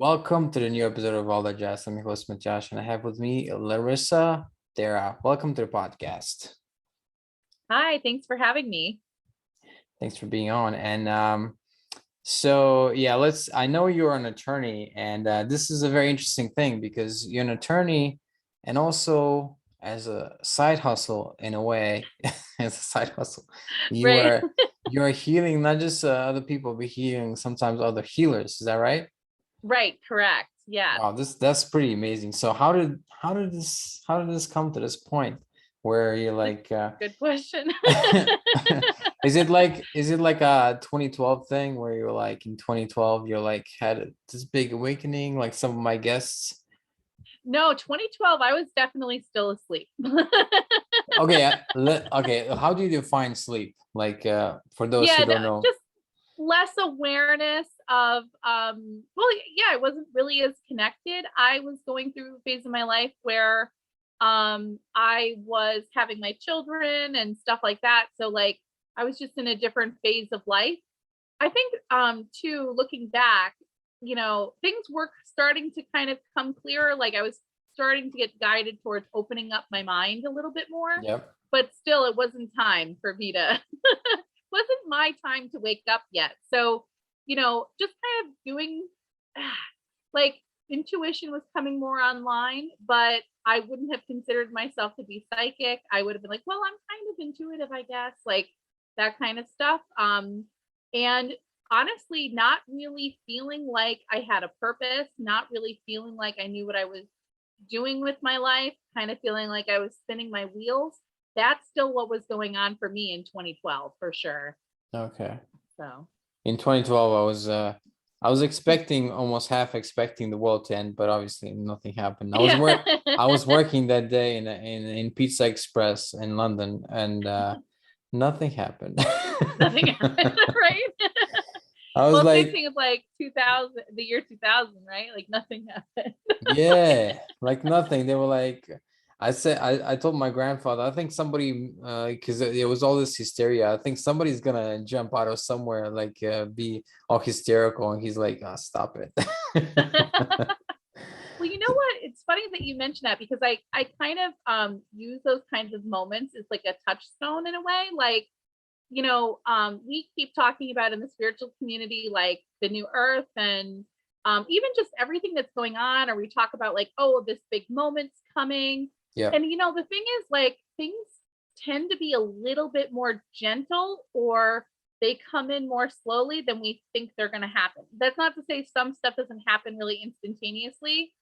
Welcome to the new episode of All That Jazz. I'm your host, Matjash, and I have with me Larrisa Thera. Welcome to the podcast. Hi, thanks for having me. Thanks for being on. And I know you're an attorney, and this is a very interesting thing because you're an attorney and also as a side hustle in a way, as a side hustle, Right. you're healing not just other people, but healing sometimes other healers. Is that right? Right, correct. Yeah. Wow, that's pretty amazing. So how did this come to this point where you're like Good question. is it like a 2012 thing where you're like in 2012 you're like had this big awakening like some of my guests? No, 2012, I was definitely still asleep. Okay, okay, how do you define sleep? Like for those who Yeah, don't know. just less awareness of it wasn't really as connected. I was going through a phase of my life where I was having my children and stuff like that. So like I was just in a different phase of life. I think too, looking back, things were starting to kind of come clearer. Like I was starting to get guided towards opening up my mind a little bit more, Yep. but still it wasn't time for me to wasn't my time to wake up yet. So, just kind of doing like intuition was coming more online, but I wouldn't have considered myself to be psychic. I would have been like, well, I'm kind of intuitive, I guess, like that kind of stuff. And honestly, not really feeling like I had a purpose, not really feeling like I knew what I was doing with my life, kind of feeling like I was spinning my wheels. That's still what was going on for me in 2012 for sure. Okay. So In 2012 I was expecting, almost half expecting the world to end, but obviously nothing happened. yeah. I was working that day in Pizza Express in London, and nothing happened. Nothing happened, right? I was Well, same like, thing as like 2000, the year 2000, right? Like nothing happened. yeah, like nothing. They were like, I told my grandfather, I think somebody, because there was all this hysteria. I think somebody's gonna jump out of somewhere, like be all hysterical, and he's like, oh, stop it. Well, you know what? It's funny that you mentioned that because I kind of use those kinds of moments as like a touchstone in a way. Like, we keep talking about in the spiritual community, like the new earth and even just everything that's going on, or we talk about like, oh, this big moment's coming. Yeah. And the thing is, like, things tend to be a little bit more gentle, or they come in more slowly than we think they're going to happen. That's not to say some stuff doesn't happen really instantaneously,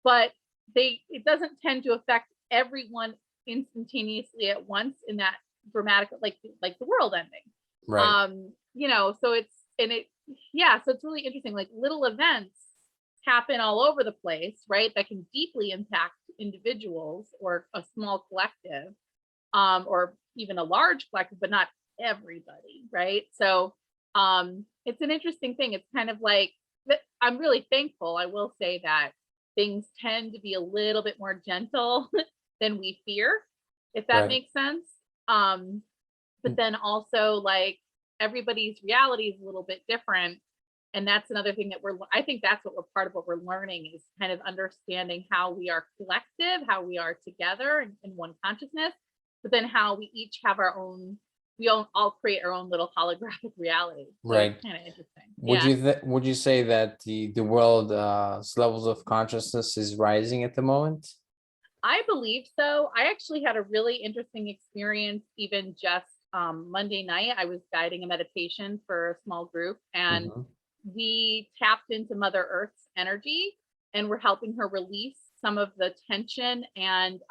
but it doesn't tend to affect everyone instantaneously at once in that dramatic, like the world ending. Right. So it's really interesting. Like little events happen all over the place, right? That can deeply impact individuals or a small collective, or even a large collective, but not everybody, right? So it's an interesting thing. It's kind of like I'm really thankful. I will say that things tend to be a little bit more gentle than we fear, if that Right. makes sense. But then also like everybody's reality is a little bit different. And that's another thing that I think that's what we're part of what we're learning is kind of understanding how we are collective, how we are together in one consciousness, but then how we each have we all create our own little holographic reality. So Right. it's kind of interesting. Would you say that the world levels of consciousness is rising at the moment? I believe so. I actually had a really interesting experience even just Monday night. I was guiding a meditation for a small group, and Mhm. we tapped into Mother Earth's energy, and we're helping her release some of the tension and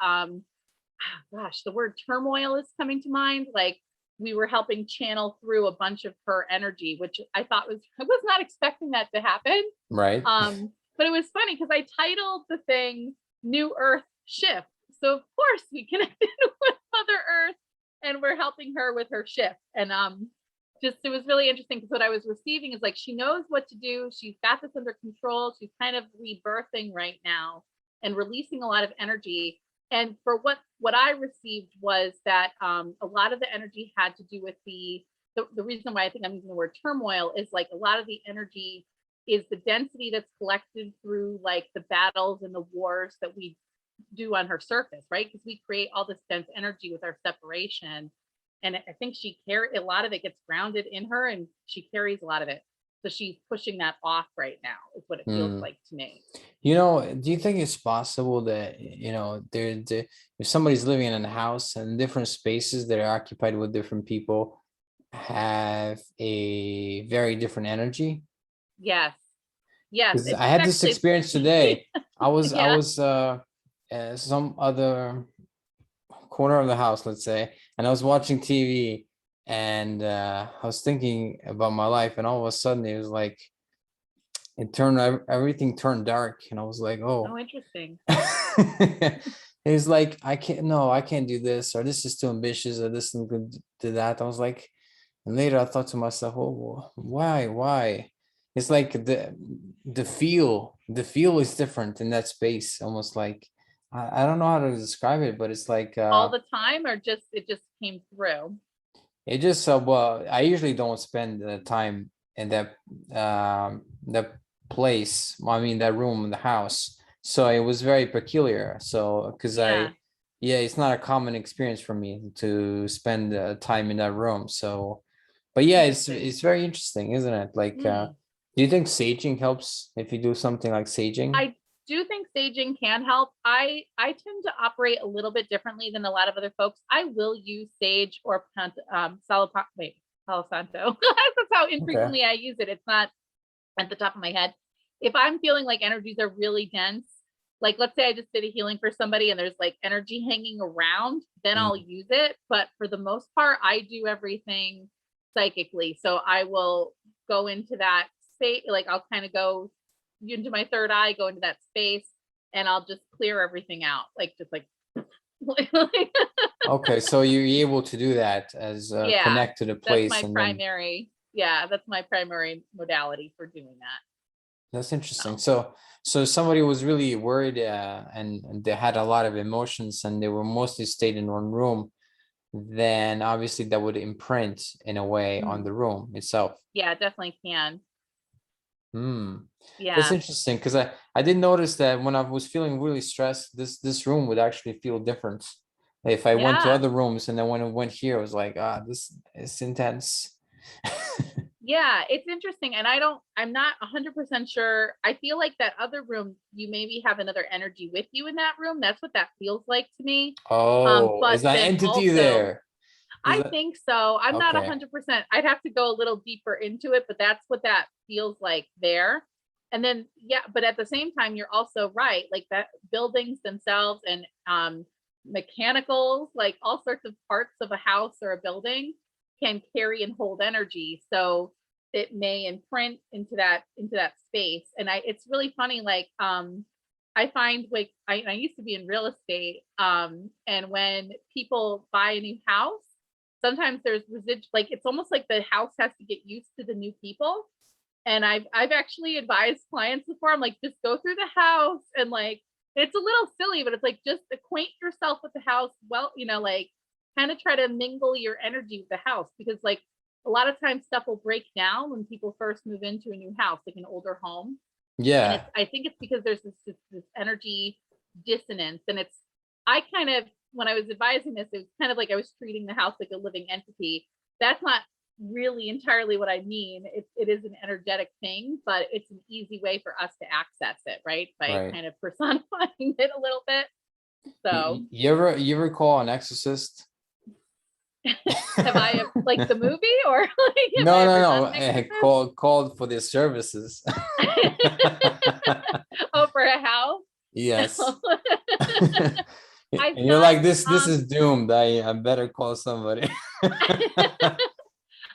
gosh, the word turmoil is coming to mind. Like we were helping channel through a bunch of her energy, which I was not expecting that to happen. Right. But it was funny because I titled the thing New Earth Shift. So of course we connected with Mother Earth and we're helping her with her shift. And just it was really interesting because what I was receiving is like she knows what to do. She's got this under control. She's kind of rebirthing right now and releasing a lot of energy. And for what I received was that a lot of the energy had to do with the reason why I think I'm using the word turmoil is like a lot of the energy is the density that's collected through like the battles and the wars that we do on her surface, right? Because we create all this dense energy with our separation. And I think a lot of it gets grounded in her, and she carries a lot of it. So she's pushing that off right now, is what it feels like to me. You know, do you think it's possible that, you know, if somebody's living in a house and different spaces that are occupied with different people have a very different energy? Yes. Yes. Because It's I had this actually, experience today. I was yeah. some other corner of the house, let's say, and I was watching TV, and I was thinking about my life, and all of a sudden it was like everything turned dark, and I was like, oh. Oh, interesting. It's like, I can't do this, or this is too ambitious, or this isn't good to that. I was like, and later I thought to myself, oh, why? It's like the feel is different in that space, almost like, I don't know how to describe it, but it's like All the time, or just it just came through? it just well, I usually don't spend the time in that place. I mean, that room in the house. So it was very peculiar. So because Yeah. yeah, it's not a common experience for me to spend time in that room. So, but yeah, it's very interesting, isn't it? Like, do you think saging helps if you do something like saging? I do think saging can help. I tend to operate a little bit differently than a lot of other folks. I will use sage or Palo Santo. That's how infrequently I use it. It's not at the top of my head. If I'm feeling like energies are really dense, like let's say I just did a healing for somebody and there's like energy hanging around, then I'll use it. But for the most part, I do everything psychically. So I will go into that space, like I'll kind of go into my third eye, go into that space, and I'll just clear everything out, like just like Okay, so you're able to do that as yeah, connect to the that's place, my and then primary, yeah, that's my primary modality for doing that. that's interesting. So So somebody was really worried, and they had a lot of emotions, and they were mostly stayed in one room, then obviously that would imprint in a way on the room itself. yeah, it definitely can. That's Yeah, interesting, because I did notice that when I was feeling really stressed, this room would actually feel different. If I went to yeah, other rooms, and then when I went here, I was like, this is intense. yeah, it's interesting. And I'm not 100% sure. I feel like that other room, you maybe have another energy with you in that room. That's what that feels like to me. Oh, But is that then entity also, there? Is I that think so. I'm not okay? 100%. I'd have to go a little deeper into it, but that's what that feels like there. And then, yeah, but at the same time, you're also right. Like that buildings themselves and mechanicals, like all sorts of parts of a house or a building can carry and hold energy. So it may imprint into that space. And it's really funny. Like, I find like I used to be in real estate. And when people buy a new house, sometimes there's like it's almost like the house has to get used to the new people. And I've actually advised clients before. I'm like, just go through the house, and like it's a little silly, but it's like just acquaint yourself with the house. Well, like kind of try to mingle your energy with the house, because like a lot of times stuff will break down when people first move into a new house, like an older home. And Yeah. I think it's because there's this energy dissonance. And I kind of, when I was advising this, it was kind of like I was treating the house like a living entity. That's not really entirely what I mean. It is an energetic thing, but it's an easy way for us to access it, right? By Right. kind of personifying it a little bit. So You ever call an exorcist? have I like the movie, or like have I No, no, ever done no. an exorcism? Called for their services. Oh, for a house? Yes. No. I've And you're not like, this is doomed. I better call somebody.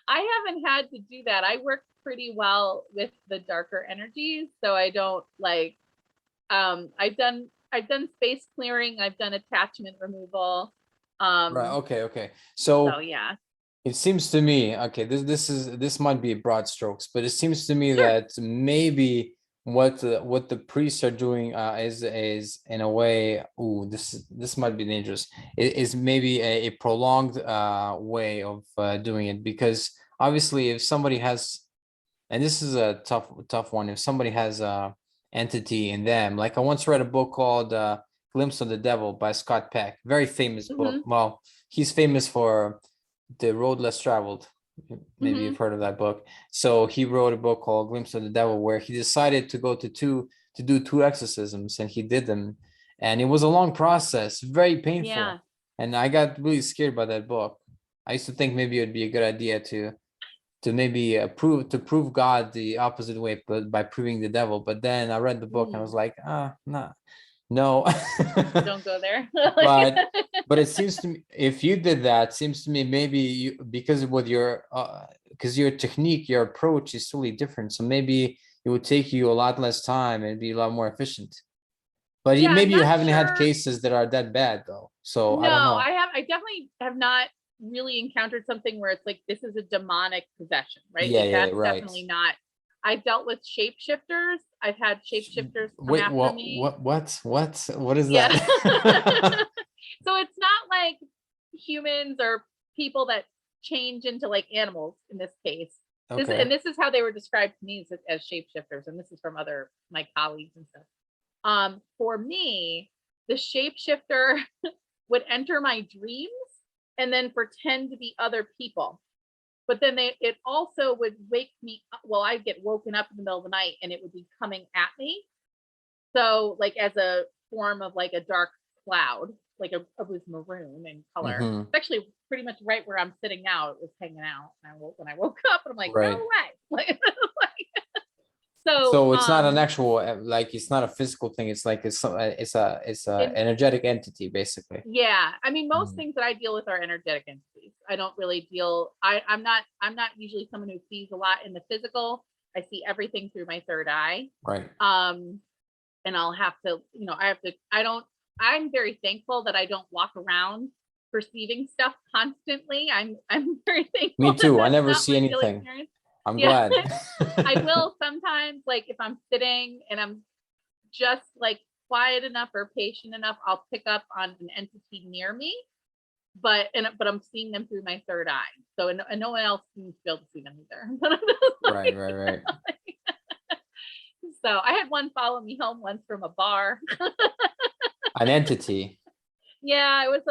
I haven't had to do that. I work pretty well with the darker energies, so I don't like I've done space clearing, I've done attachment removal. Right. Okay. So So yeah. it seems to me, okay, this might be broad strokes, but it seems to me Sure. that maybe what the priests are doing is in a way, ooh, this might be dangerous. It is maybe a prolonged way of doing it, because obviously if somebody has and this is a tough one. If somebody has a entity in them, like I once read a book called Glimpse of the Devil by Scott Peck, very famous book. Mm-hmm. Well, he's famous for The Road Less Traveled. Maybe Mm-hmm. you've heard of that book. So he wrote a book called Glimpse of the Devil, where he decided to go to do two exorcisms, and he did them. And it was a long process, very Yeah. painful. And I got really scared by that book. I used to think maybe it would be a good idea to maybe prove God the opposite way, but by proving the devil. But then I read the book and I was like, no. Don't go there. But it seems to me, if you did that, seems to me maybe you, because with your because your technique, your approach is totally different. So maybe it would take you a lot less time and be a lot more efficient. But Yeah, I'm maybe you not haven't had sure. cases that are that bad though. So I don't No, know. I definitely have not really encountered something where it's like this is a demonic possession, right? Yeah, Like yeah, that's right. definitely not. I've dealt with shapeshifters. I've had shapeshifters come Wait, after me. what is Yeah. that? So it's not like humans or people that change into like animals in this case. Okay. This is how they were described to me as shapeshifters, and this is from other my colleagues and stuff. For me, the shapeshifter would enter my dreams and then pretend to be other people. But then it also would wake me up. Well, I'd get woken up in the middle of the night and it would be coming at me. So like as a form of like a dark cloud, like it was maroon in color. Mm-hmm. It's actually pretty much right where I'm sitting now. It was hanging out. And when I woke up, and I'm like, no Right. way. So So it's not an actual like it's not a physical thing. It's like it's a in energetic entity basically. yeah, I mean, most Mm. things that I deal with are energetic entities. I don't really I'm not usually someone who sees a lot in the physical. I see everything through my third eye. Right. Um, and I'll have to, I'm very thankful that I don't walk around perceiving stuff constantly. I'm very Me thankful that too. I that's never not see my daily anything. experience. I'm Yeah. glad. I will sometimes, like if I'm sitting and I'm just like quiet enough or patient enough, I'll pick up on an entity near me, but I'm seeing them through my third eye. So and no one else seems to be able to see them either. Right, right, right. So I had one follow me home once from a bar. An entity. Yeah, it was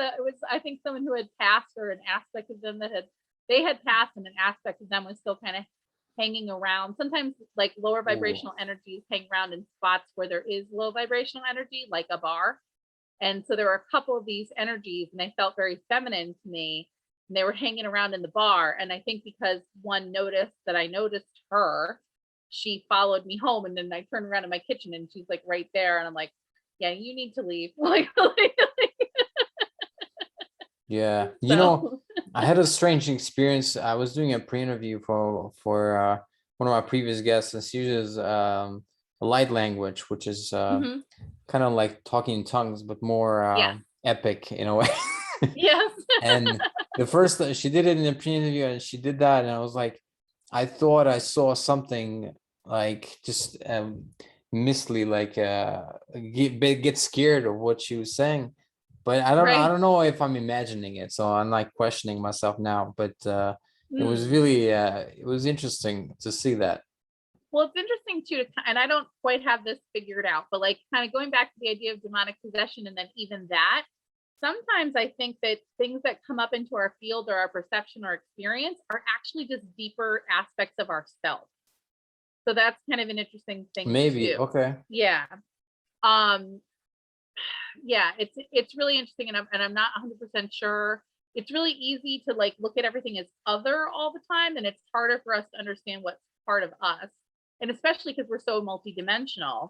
I think someone who had passed, or an aspect of them that had passed, and an aspect of them was still kind of hanging around. Sometimes like lower Ooh. vibrational energies hang around in spots where there is low vibrational energy, like a bar. And so there were a couple of these energies and they felt very feminine to me. And they were hanging around in the bar. And I think because one noticed that I noticed her, she followed me home. And then I turned around in my kitchen and she's like right there. And I'm like, yeah, you need to leave. Yeah. So I had a strange experience. I was doing a pre-interview for one of my previous guests, and she uses a light language, which is mhm. kind of like talking in tongues, but more Yes. epic in a way. Yes. And the first she did it in the pre-interview, and she did that, and I was like, I thought I saw something like just mistily, like get scared of what she was saying, but I Right. don't know if I'm imagining it, so I'm like questioning myself now. But it was Mm. really it was interesting to see that. Well, it's interesting too, and I don't quite have this figured out, but like kind of going back to the idea of demonic possession, and then even that, sometimes I think that things that come up into our field or our perception or experience are actually just deeper aspects of ourselves. So that's kind of an interesting thing Maybe. too. Okay. Yeah. Um, yeah, it's really interesting, and I'm not 100% sure. It's really easy to like look at everything as other all the time, and it's harder for us to understand what's part of us, and especially because we're so multidimensional.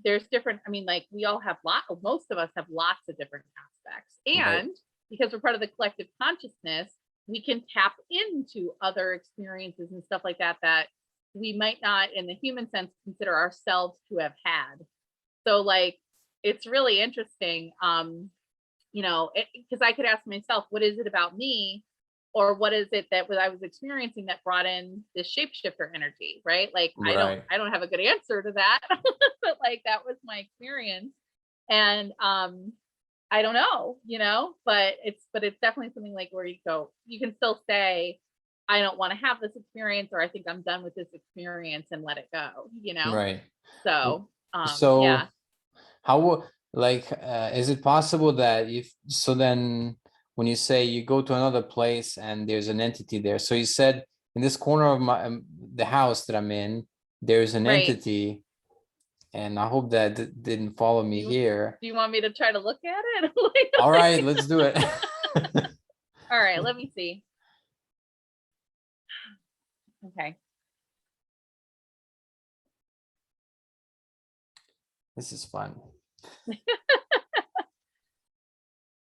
There's different. I mean, like we all have most of us have lots of different aspects, Right. and because we're part of the collective consciousness, we can tap into other experiences and stuff like that that we might not, in the human sense, consider ourselves to have had. So like it's really interesting, because I could ask myself, what is it about me, or what is it that I was experiencing that brought in this shapeshifter energy, right? Like Right. I don't have a good answer to that, but like that was my experience. And I don't know, but it's definitely something like where you can still say, I don't want to have this experience, or I think I'm done with this experience and let it go, you know? Right. So, So yeah, how like is it possible that if so then when you say you go to another place and there's an entity there, so you said in this corner of my the house that I'm in, there's an right. entity, and I hope that didn't follow me here. Do you want me to try to look at it? All right, let's do it. All right, let me see. Okay. This is fun.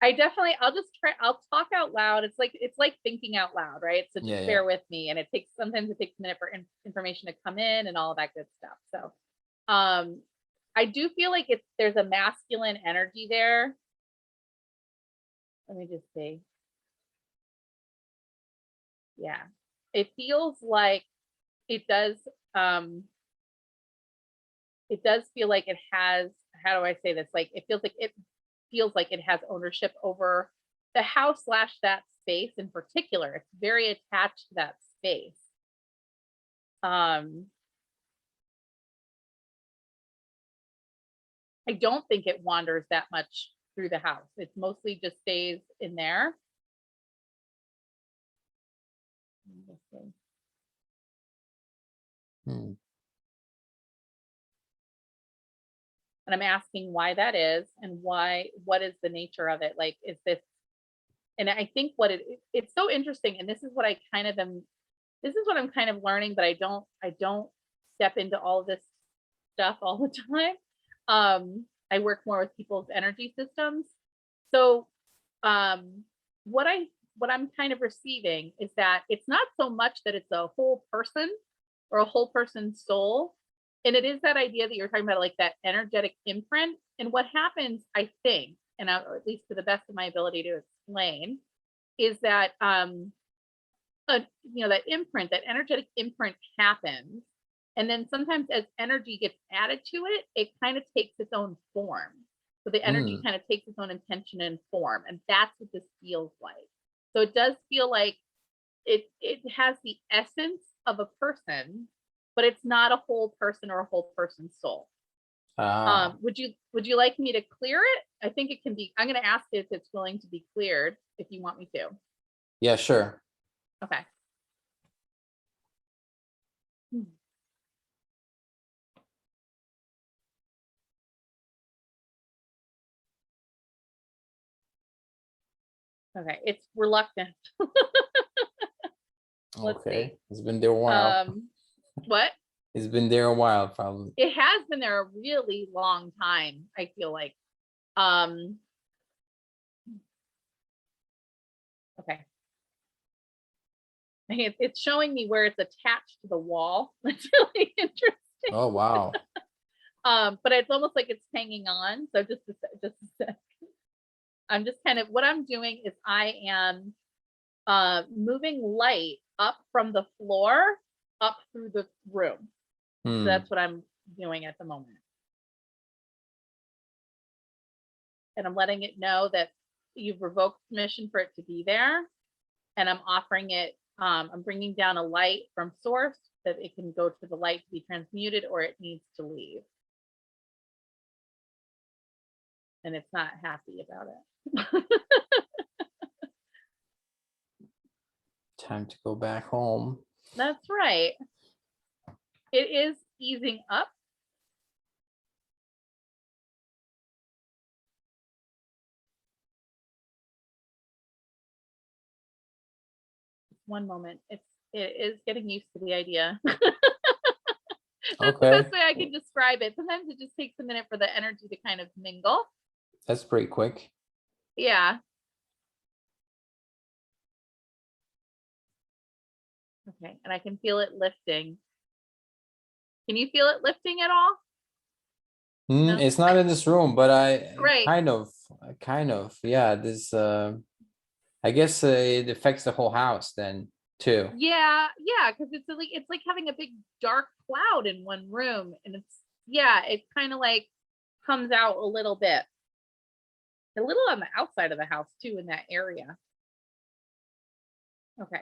I'll just try, I'll talk out loud. It's like thinking out loud, right? So just Yeah, bear with me. And sometimes it takes a minute for information to come in and all that good stuff. So, I do feel like there's a masculine energy there. Let me just see. Yeah. It feels like it does, feel like it has, how do I say this? Like, it feels like it has ownership over the house / that space in particular. It's very attached to that space. I don't think it wanders that much through the house. It mostly just stays in there. Hmm. And I'm asking why that is, and what is the nature of it? Like, is this, and I think it's so interesting. And this is what I'm kind of learning, but I don't step into all this stuff all the time. I work more with people's energy systems. So, what I'm kind of receiving is that it's not so much that it's a whole person or a whole person's soul. And it is that idea that you're talking about, like that energetic imprint. And what happens, I think, or at least to the best of my ability to explain, is that that imprint, that energetic imprint happens. And then sometimes as energy gets added to it, it kind of takes its own form. So the energy kind of takes its own intention and form. And that's what this feels like. So it does feel like it has the essence of a person, but it's not a whole person or a whole person's soul. Would you like me to clear it? I think it can be. I'm going to ask it if it's willing to be cleared, if you want me to. Yeah, sure. Okay. Okay, it's reluctant. Let's see. Okay, it's been there a while. What? It's been there a while, probably. It has been there a really long time, I feel like. Okay. It's showing me where it's attached to the wall. That's really interesting. Oh, wow. But it's almost like it's hanging on. So just a sec. I'm just kind of, what I'm doing is I am moving light up from the floor up through the room. So that's what I'm doing at the moment. And I'm letting it know that you've revoked permission for it to be there. And I'm offering it, I'm bringing down a light from source that it can go to the light to be transmuted, or it needs to leave. And it's not happy about it. Time to go back home. That's right. It is easing up. One moment. It is getting used to the idea. That's the best way I can describe it. Sometimes it just takes a minute for the energy to kind of mingle. That's pretty quick. Yeah. Okay, and I can feel it lifting. Can you feel it lifting at all? No? It's not in this room, but I right. kind of, yeah. This, I guess it affects the whole house then too. Yeah, because it's like having a big dark cloud in one room, and it kind of like comes out a little bit, a little on the outside of the house too, in that area. Okay.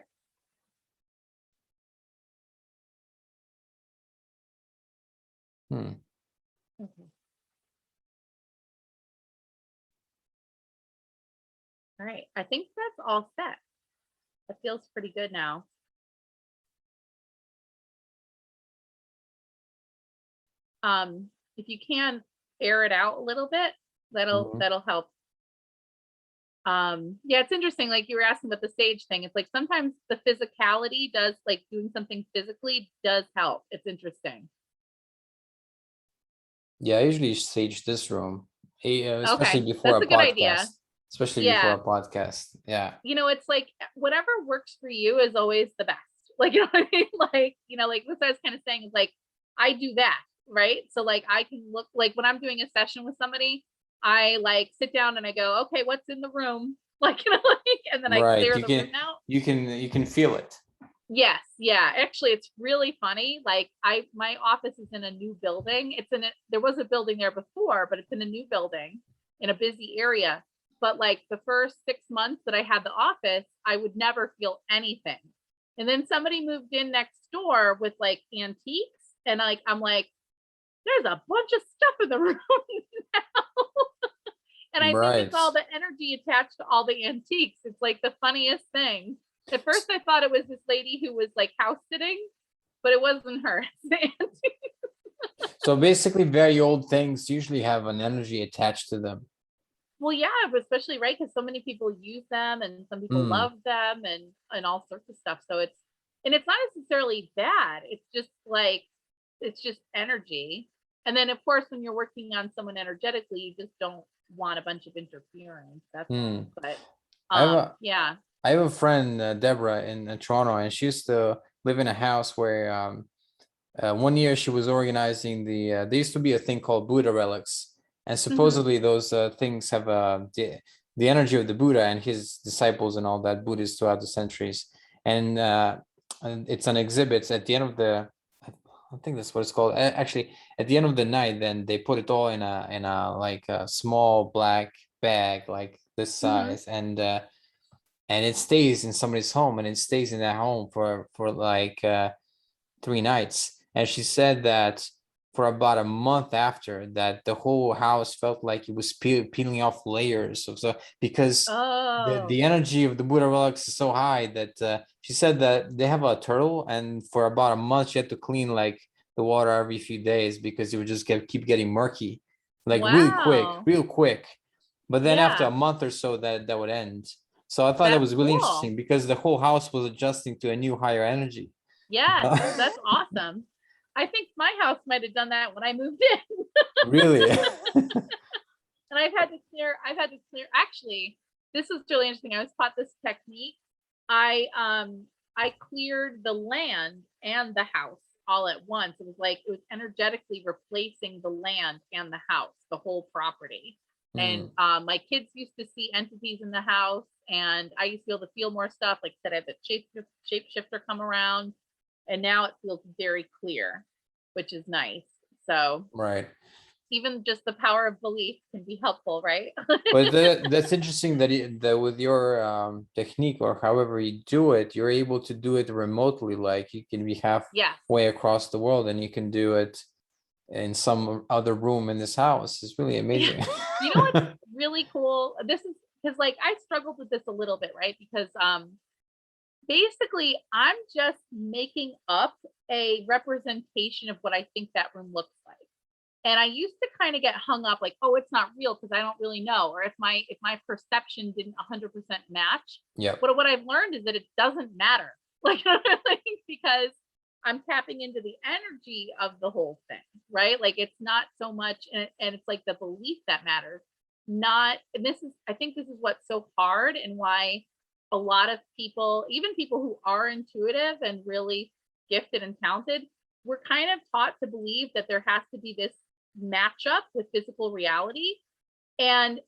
Hmm. Okay. All right. I think that's all set. That feels pretty good now. If you can air it out a little bit, that'll help. Yeah, it's interesting. Like you were asking about the sage thing. It's like sometimes the physicality does, like doing something physically does help. It's interesting. Yeah, I usually sage this room, especially Okay, before that's a a good podcast. idea. Especially before Yeah. a podcast. Yeah. It's like whatever works for you is always the best. Like, you know what I mean? Like, like what I was kind of saying is like, I do that, right? So like I can look, like when I'm doing a session with somebody, I like sit down and I go, okay, what's in the room? Like, like, and then I Right. clear the room out. You can feel it. Yes, yeah. Actually, it's really funny. Like my office is in a new building. There was a building there before, but it's in a new building in a busy area. But like the first 6 months that I had the office, I would never feel anything. And then somebody moved in next door with like antiques, and like I'm like, there's a bunch of stuff in the room now. And I think it's Right. all the energy attached to all the antiques. It's like the funniest thing. At first, I thought it was this lady who was like house sitting, but it wasn't her. So basically very old things usually have an energy attached to them. Well, yeah, especially right, because so many people use them, and some people love them, and all sorts of stuff. So it's not necessarily bad. It's just like it's just energy. And then of course, when you're working on someone energetically, you just don't want a bunch of interference. That's all. But I have a yeah. I have a friend, Deborah, in Toronto, and she used to live in a house where one year she was organizing there used to be a thing called Buddha relics, and supposedly those things have the energy of the Buddha and his disciples and all that, Buddhists throughout the centuries. And it's an exhibit at the end of I think that's what it's called. Actually, at the end of the night, then they put it all in a like a small black bag like this size, and it stays in somebody's home, and it stays in that home for like 3 nights. And she said that for about a month after that, the whole house felt like it was peeling off layers of so because the energy of the Buddha relics is so high that she said that they have a turtle, and for about a month she had to clean like the water every few days because it would just keep getting murky, like real quick. But then after a month or so, that would end. So I thought that was really interesting because the whole house was adjusting to a new higher energy. Yeah, that's awesome. I think my house might have done that when I moved in. Really? And I've had to clear, actually, this is really interesting. I was taught this technique. I cleared the land and the house all at once. It was energetically replacing the land and the house, the whole property. And my kids used to see entities in the house, and I used to be able to feel more stuff. Like I said, I had the shapeshifter come around, and now it feels very clear, which is nice. So right. Even just the power of belief can be helpful, right? But that's interesting that with your technique or however you do it, you're able to do it remotely. Like you can be halfway across the world, and you can do it in some other room in this house. It's really amazing. You know what's really cool? This is because like I struggled with this a little bit, right? Because basically I'm just making up a representation of what I think that room looks like. And I used to kind of get hung up like, oh, it's not real because I don't really know, or if my perception didn't 100% match. Yeah. But what I've learned is that it doesn't matter, like because I'm tapping into the energy of the whole thing, right? Like it's not so much, and it's like the belief that matters. And I think this is what's so hard, and why a lot of people, even people who are intuitive and really gifted and talented, we're kind of taught to believe that there has to be this matchup with physical reality, and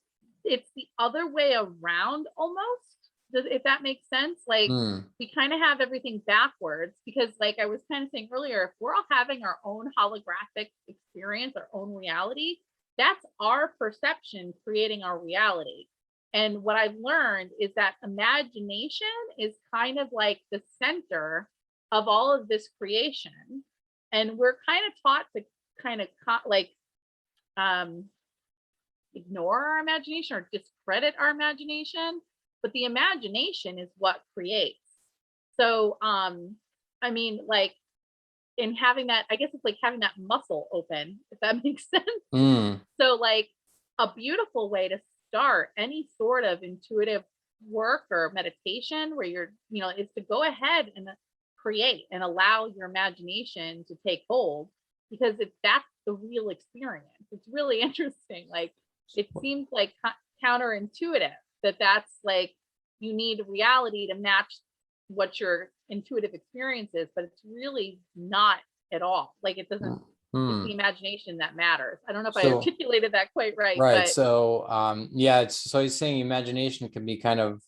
it's the other way around almost, if that makes sense. Like we kind of have everything backwards, because like I was kind of saying earlier, if we're all having our own holographic experience, our own reality, that's our perception creating our reality. And what I've learned is that imagination is kind of like the center of all of this creation, and we're kind of taught to kind of ignore our imagination or discredit our imagination, but the imagination is what creates. So I mean, like, in having that, I guess it's like having that muscle open, if that makes sense. So like a beautiful way to start any sort of intuitive work or meditation where you're, is to go ahead and create and allow your imagination to take hold, because that's the real experience. It's really interesting. Like, it seems like counterintuitive that's like, you need reality to match what your intuitive experience is, but it's really not at all. Like, it doesn't, it's the imagination that matters. I don't know if I articulated that quite right. Right. But So yeah, so he's saying imagination can be kind of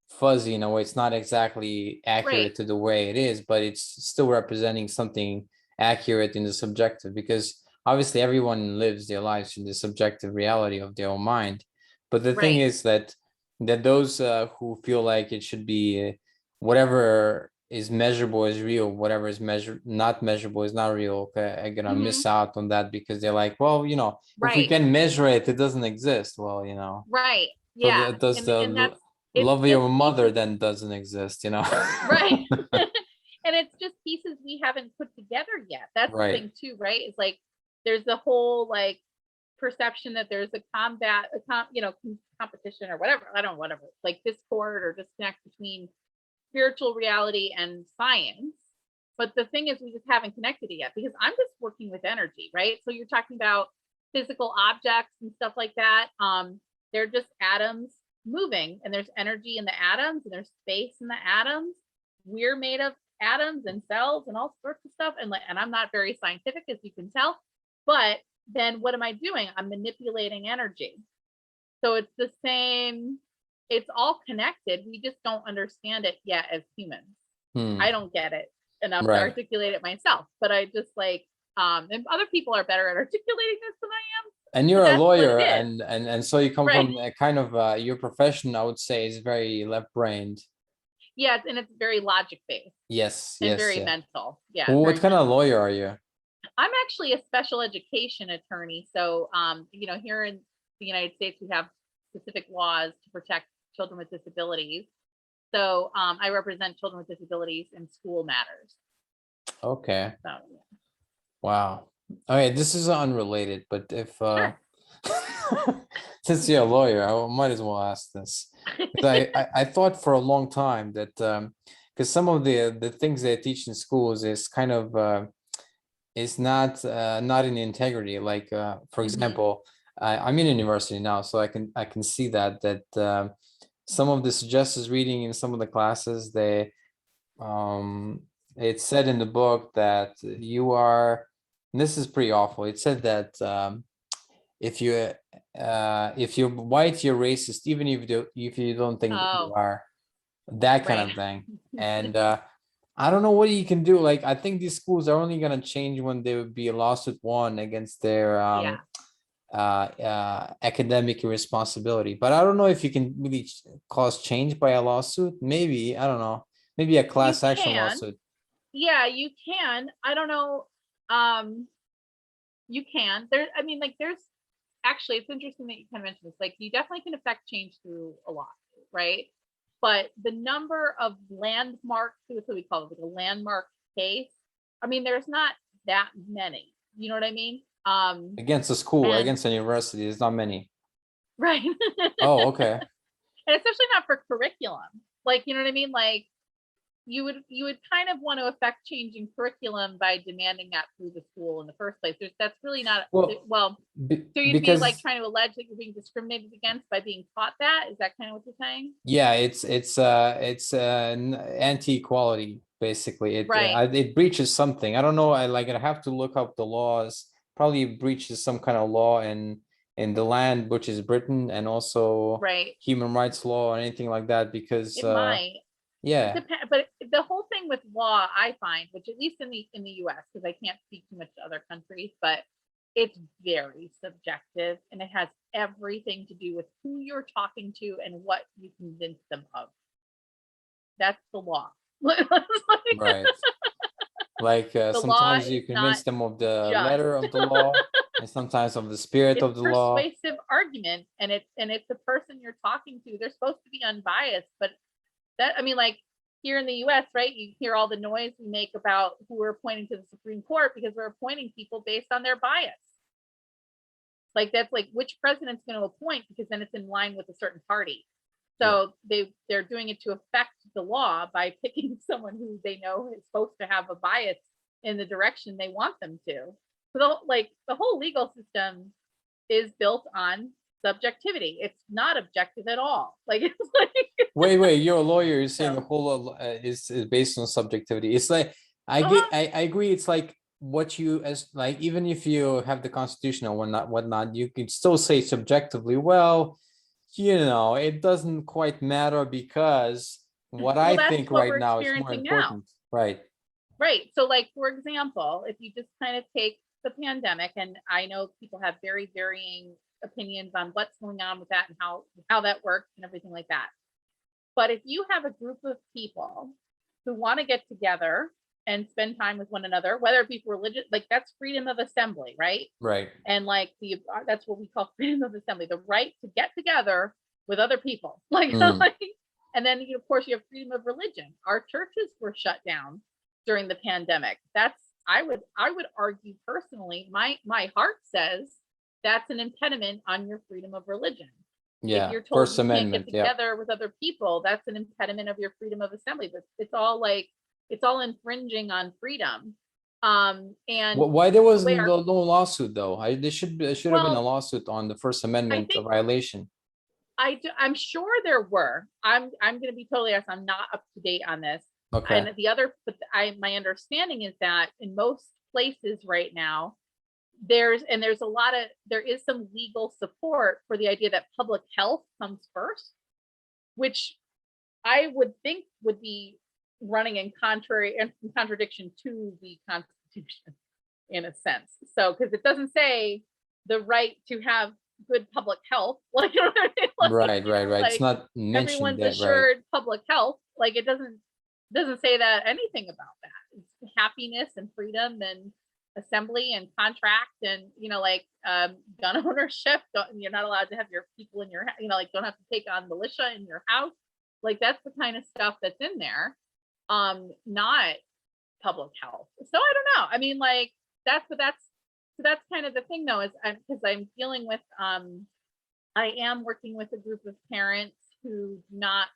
fuzzy in a way. It's not exactly accurate to the way it is, but it's still representing something accurate in the subjective, because obviously everyone lives their lives in the subjective reality of their own mind. But the thing is that those who feel like it should be whatever is measurable is real, whatever is not measurable is not real, okay, I'm gonna miss out on that, because they're like, well, if we can measure it, it doesn't exist. Well, yeah. so does the love of your mother then doesn't exist, Right. And it's just pieces we haven't put together yet. That's the thing too, right? It's like, there's the whole like perception that there's a competition or whatever. I don't know, whatever, like discord or disconnect between spiritual reality and science. But the thing is, we just haven't connected it yet, because I'm just working with energy, right? So you're talking about physical objects and stuff like that. They're just atoms moving, and there's energy in the atoms, and there's space in the atoms. We're made of atoms and cells and all sorts of stuff. And I'm not very scientific, as you can tell, but then what am I doing? I'm manipulating energy. So it's the same, it's all connected. We just don't understand it yet as humans. I don't get it enough to articulate it myself, but I just like, and other people are better at articulating this than I am. And you're a lawyer, and so you come from a kind of your profession, I would say, is very left-brained. Yes, and it's very logic-based. Yes, and very mental. Yeah. Well, what kind of lawyer are you? I'm actually a special education attorney. So, here in the United States, we have specific laws to protect children with disabilities. So, I represent children with disabilities in school matters. Okay. So, yeah. Wow. Okay, this is unrelated, but if since you're a lawyer, I might as well ask this. I thought for a long time that because some of the things they teach in schools is kind of is not in integrity. Like for example, I'm in university now, so I can see that some of the suggested reading in some of the classes, they it said in the book that you are, and this is pretty awful. It said that if you're white, you're racist, even if you don't think that you are, that kind of thing. And I don't know what you can do. Like, I think these schools are only gonna change when there would be a lawsuit won against their academic irresponsibility. But I don't know if you can really cause change by a lawsuit. Maybe, I don't know. Maybe a class action lawsuit. Yeah, you can. I don't know. You can. There's actually, it's interesting that you kind of mentioned this. Like, you definitely can affect change through a lawsuit, right? But the number of landmarks, that's what we call it, like a landmark case. There's not that many. You know what I mean? Against a school, against a university, there's not many. Right. Oh, okay. And especially not for curriculum. Like, you know what I mean? Like, you would kind of want to affect change in curriculum by demanding that through the school in the first place. That's really not so you'd be like trying to allege that you're being discriminated against by being taught that. Is that kind of what you're saying? Yeah, it's an anti-equality, basically. It breaches something. I don't know. I have to look up the laws. Probably breaches some kind of law in the land, which is Britain, and also human rights law or anything like that, because it might. Yeah. But the whole thing with law, I find, which at least in the US, because I can't speak too much to other countries, but it's very subjective, and it has everything to do with who you're talking to and what you convince them of. That's the law. Right. Like The law sometimes you is not convince them of the just. letter of the law, and sometimes of the spirit It's of the law. persuasive argument, and it's the person you're talking to. They're supposed to be unbiased, but that, I mean, like here in the US, right? You hear all the noise we make about who we're appointing to the Supreme Court because we're appointing people based on their bias. Like that's like which president's going to appoint, because then it's in line with a certain party. So they're doing it to affect the law by picking someone who they know is supposed to have a bias in the direction they want them to. So the whole legal system is built on subjectivity. It's not objective at all. Like it's like Wait, you're a lawyer. You're saying the so, whole is based on subjectivity. It's like I agree. It's like what you as like even if you have the constitution or whatnot, you can still say subjectively. Well, it doesn't quite matter because what well, I that's think what right we're now is more experiencing now. important. Right. Right. So, like, for example, if you just kind of take the pandemic, and I know people have very varying opinions on what's going on with that and how that works and everything like that. But if you have a group of people who want to get together and spend time with one another, whether it be for religious, like that's freedom of assembly, right? Right. And like that's what we call freedom of assembly, the right to get together with other people. Like, and then of course you have freedom of religion. Our churches were shut down during the pandemic. That's I would argue personally, my heart says that's an impediment on your freedom of religion. If Yeah. you're told First you can't Amendment. get Yeah. together with other people, that's an impediment of your freedom of assembly. But it's all infringing on freedom. And Why there the was way our no lawsuit though? There should have been a well, lawsuit on the First I Amendment think violation. I'm sure there were. I'm going to be totally honest. I'm not up to date on this. Okay. And my understanding is that in most places right now, there is some legal support for the idea that public health comes first, which I would think would be running in contradiction to the Constitution in a sense. So, because it doesn't say the right to have good public health, like, you know what I mean? Like, Right. It's like not mentioned everyone's that, right? assured public health. Like it doesn't say that anything about that. It's happiness and freedom and assembly and contract and gun ownership. You're not allowed to have your people in your like don't have to take on militia in your house. Like that's the kind of stuff that's in there. Not public health. So I don't know. I mean, like that's kind of the thing though, is because I'm dealing with I am working with a group of parents who do not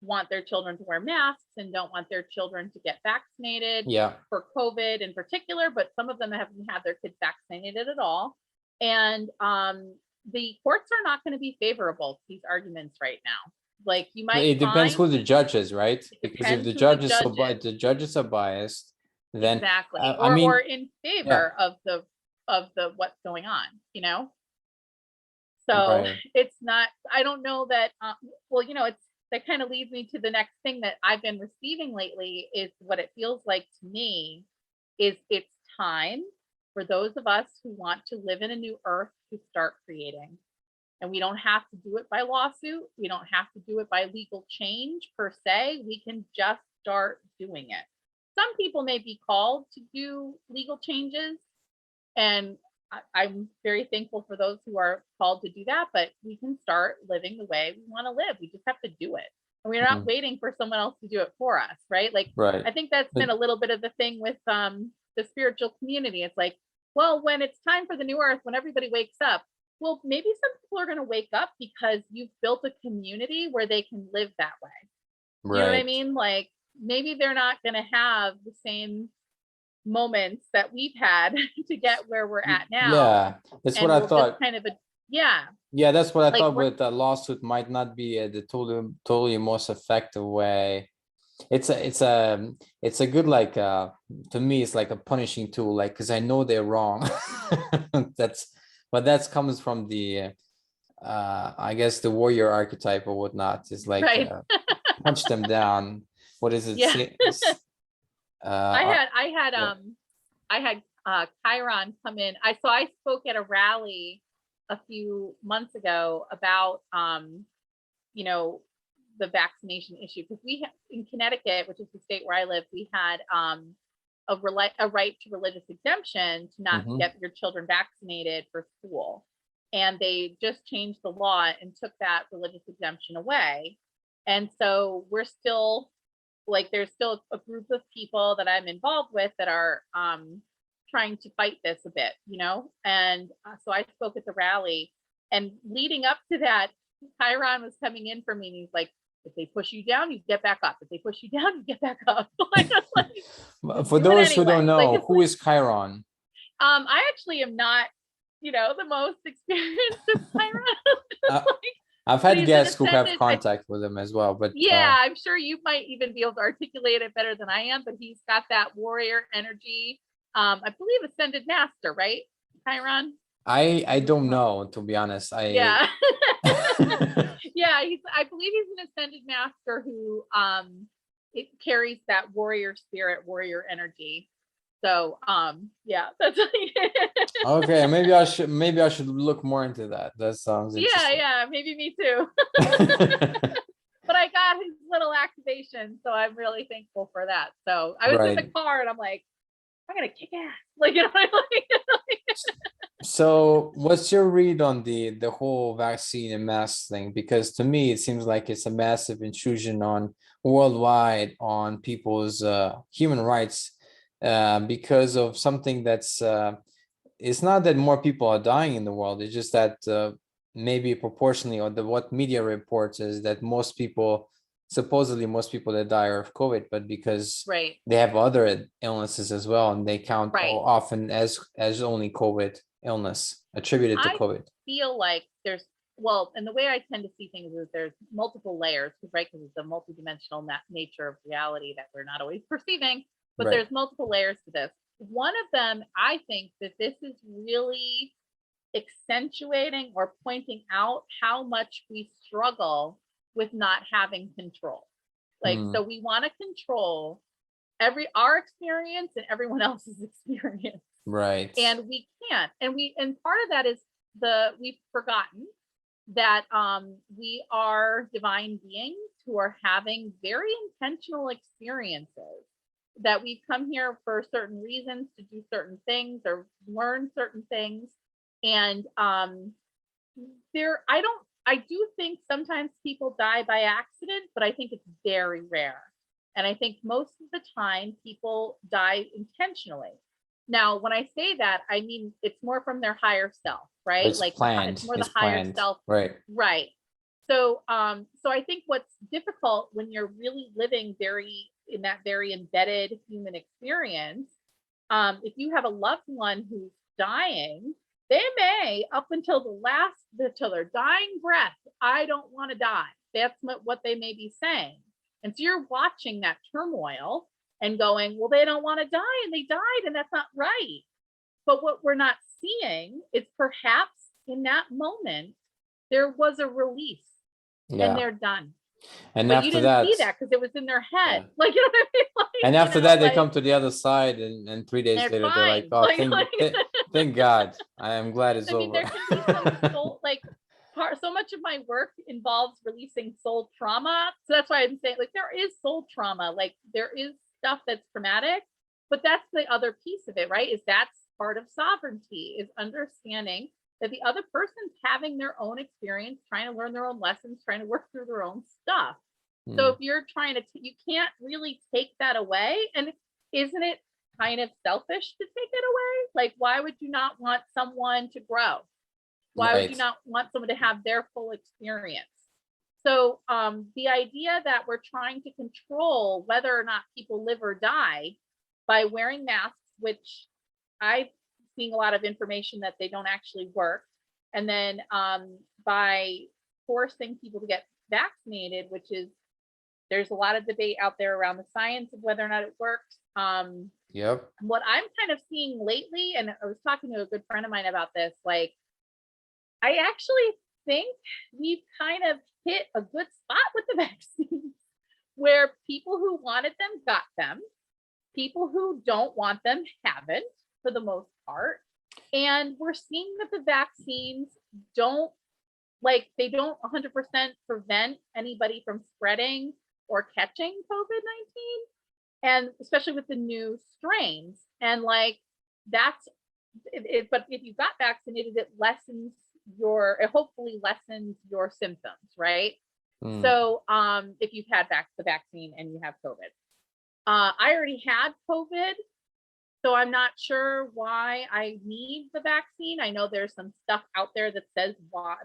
want their children to wear masks and don't want their children to get vaccinated for COVID in particular, but some of them haven't had their kids vaccinated at all. And the courts are not going to be favorable to these arguments right now. Like you might It depends who the judge is, right? Because if the judges are biased, then exactly, I mean, or in favor of the what's going on, So right. it's not, I don't know that, that kind of leads me to the next thing that I've been receiving lately is what it feels like to me is it's time for those of us who want to live in a new earth to start creating. And we don't have to do it by lawsuit. We don't have to do it by legal change per se. We can just start doing it. Some people may be called to do legal changes, and I'm very thankful for those who are called to do that, but we can start living the way we want to live. We just have to do it. And we're not waiting for someone else to do it for us, right? Like, I think that's been a little bit of the thing with the spiritual community. It's like, well, when it's time for the new earth, when everybody wakes up, well, maybe some people are going to wake up because you've built a community where they can live that way. You know what I mean? Like, maybe they're not going to have the same moments that we've had to get where we're at now. Yeah, that's what I thought. Kind of that's what I thought. With the lawsuit might not be the totally most effective way. It's a good, like to me it's like a punishing tool, like because I know they're wrong. That comes from the I guess the warrior archetype or whatnot. Is like punch them down. What is it? Yeah. I had Chiron come in. I spoke at a rally a few months ago about the vaccination issue, because we in Connecticut, which is the state where I live, we had a right to religious exemption to not Mm-hmm. get your children vaccinated for school. And they just changed the law and took that religious exemption away. And so we're still like, there's still a group of people that I'm involved with that are trying to fight this a bit, you know? And so I spoke at the rally, and leading up to that, Chiron was coming in for me and he's like, if they push you down, you get back up. If they push you down, you get back up. For Do it those who don't anyway. know, Like, who is Chiron? I actually am not, you know, the most experienced with Chiron. Uh, Like, I've but had he's an guests who have ascendant. contact with him as well, but Yeah, I'm sure you might even be able to articulate it better than I am, but he's got that warrior energy. I believe ascended master, right? Chiron? I don't know, to be honest. Yeah. Yeah, I believe he's an ascended master who it carries that warrior spirit, warrior energy. So yeah, that's Okay, maybe I should look more into that. That sounds interesting. yeah, maybe me too. But I got his little activation, so I'm really thankful for that. So I was in the Right. car and I'm like, I'm gonna kick ass. Like, you know, like, So what's your read on the whole vaccine and mask thing? Because to me, it seems like it's a massive intrusion on worldwide on people's human rights because of something that's it's not that more people are dying in the world. It's just that maybe proportionally, or what media reports is that supposedly most people that die are of COVID, but because right, they have other illnesses as well, and they count right. often as only COVID illness attributed to I COVID. feel like there's, well, and the way I tend to see things is there's multiple layers, right? Because it's a multidimensional nature of reality that we're not always perceiving, but Right. there's multiple layers to this. One of them, I think that this is really accentuating or pointing out how much we struggle with not having control. Like, Mm, so we want to control our experience and everyone else's experience, right. and we can't. And part of that is we've forgotten that we are divine beings who are having very intentional experiences, that we've come here for certain reasons to do certain things or learn certain things. And I do think sometimes people die by accident, but I think it's very rare. And I think most of the time people die intentionally. Now, when I say that, I mean it's more from their higher self, right? It's Like planned. it's more It's the higher planned. self, Right. right? So I think what's difficult when you're really living in that very embedded human experience, if you have a loved one who's dying, they may, up until till their dying breath, I don't want to die. That's what they may be saying. And so you're watching that turmoil and going, well, they don't want to die and they died, and that's not right. But what we're not seeing is perhaps in that moment, there was a release and they're done. And But you after didn't see that, that because it was in their head. yeah. Like, you know what I mean? Like, And after you know, that, they like, come to the other side, and 3 days they're later, they're like, fine. "Oh, Like, thank God! I am glad it's I mean, over." there can be some soul, like, so much of my work involves releasing soul trauma. So that's why I'm saying, like, there is soul trauma. Like, there is stuff that's traumatic, but that's the other piece of it, right? Is that's part of sovereignty, is understanding that the other person's having their own experience, trying to learn their own lessons, trying to work through their own stuff. So if you're trying to, you can't really take that away. And isn't it kind of selfish to take it away? Like, why would you not want someone to grow? Why would you Right. not want someone to have their full experience? So the idea that we're trying to control whether or not people live or die by wearing masks, which I've seen a lot of information that they don't actually work, and then by forcing people to get vaccinated, which is, there's a lot of debate out there around the science of whether or not it works. Yep. What I'm kind of seeing lately, and I was talking to a good friend of mine about this, like, I actually think we've kind of hit a good spot with the vaccines, where people who wanted them got them, people who don't want them haven't, for the most part. And we're seeing that the vaccines don't 100% prevent anybody from spreading or catching COVID-19. and especially with the new strains. And like, that's it, but if you got vaccinated, it it hopefully lessens your symptoms, right? So if you've had the vaccine and you have COVID, I already had COVID, so I'm not sure why I need the vaccine. I know there's some stuff out there that says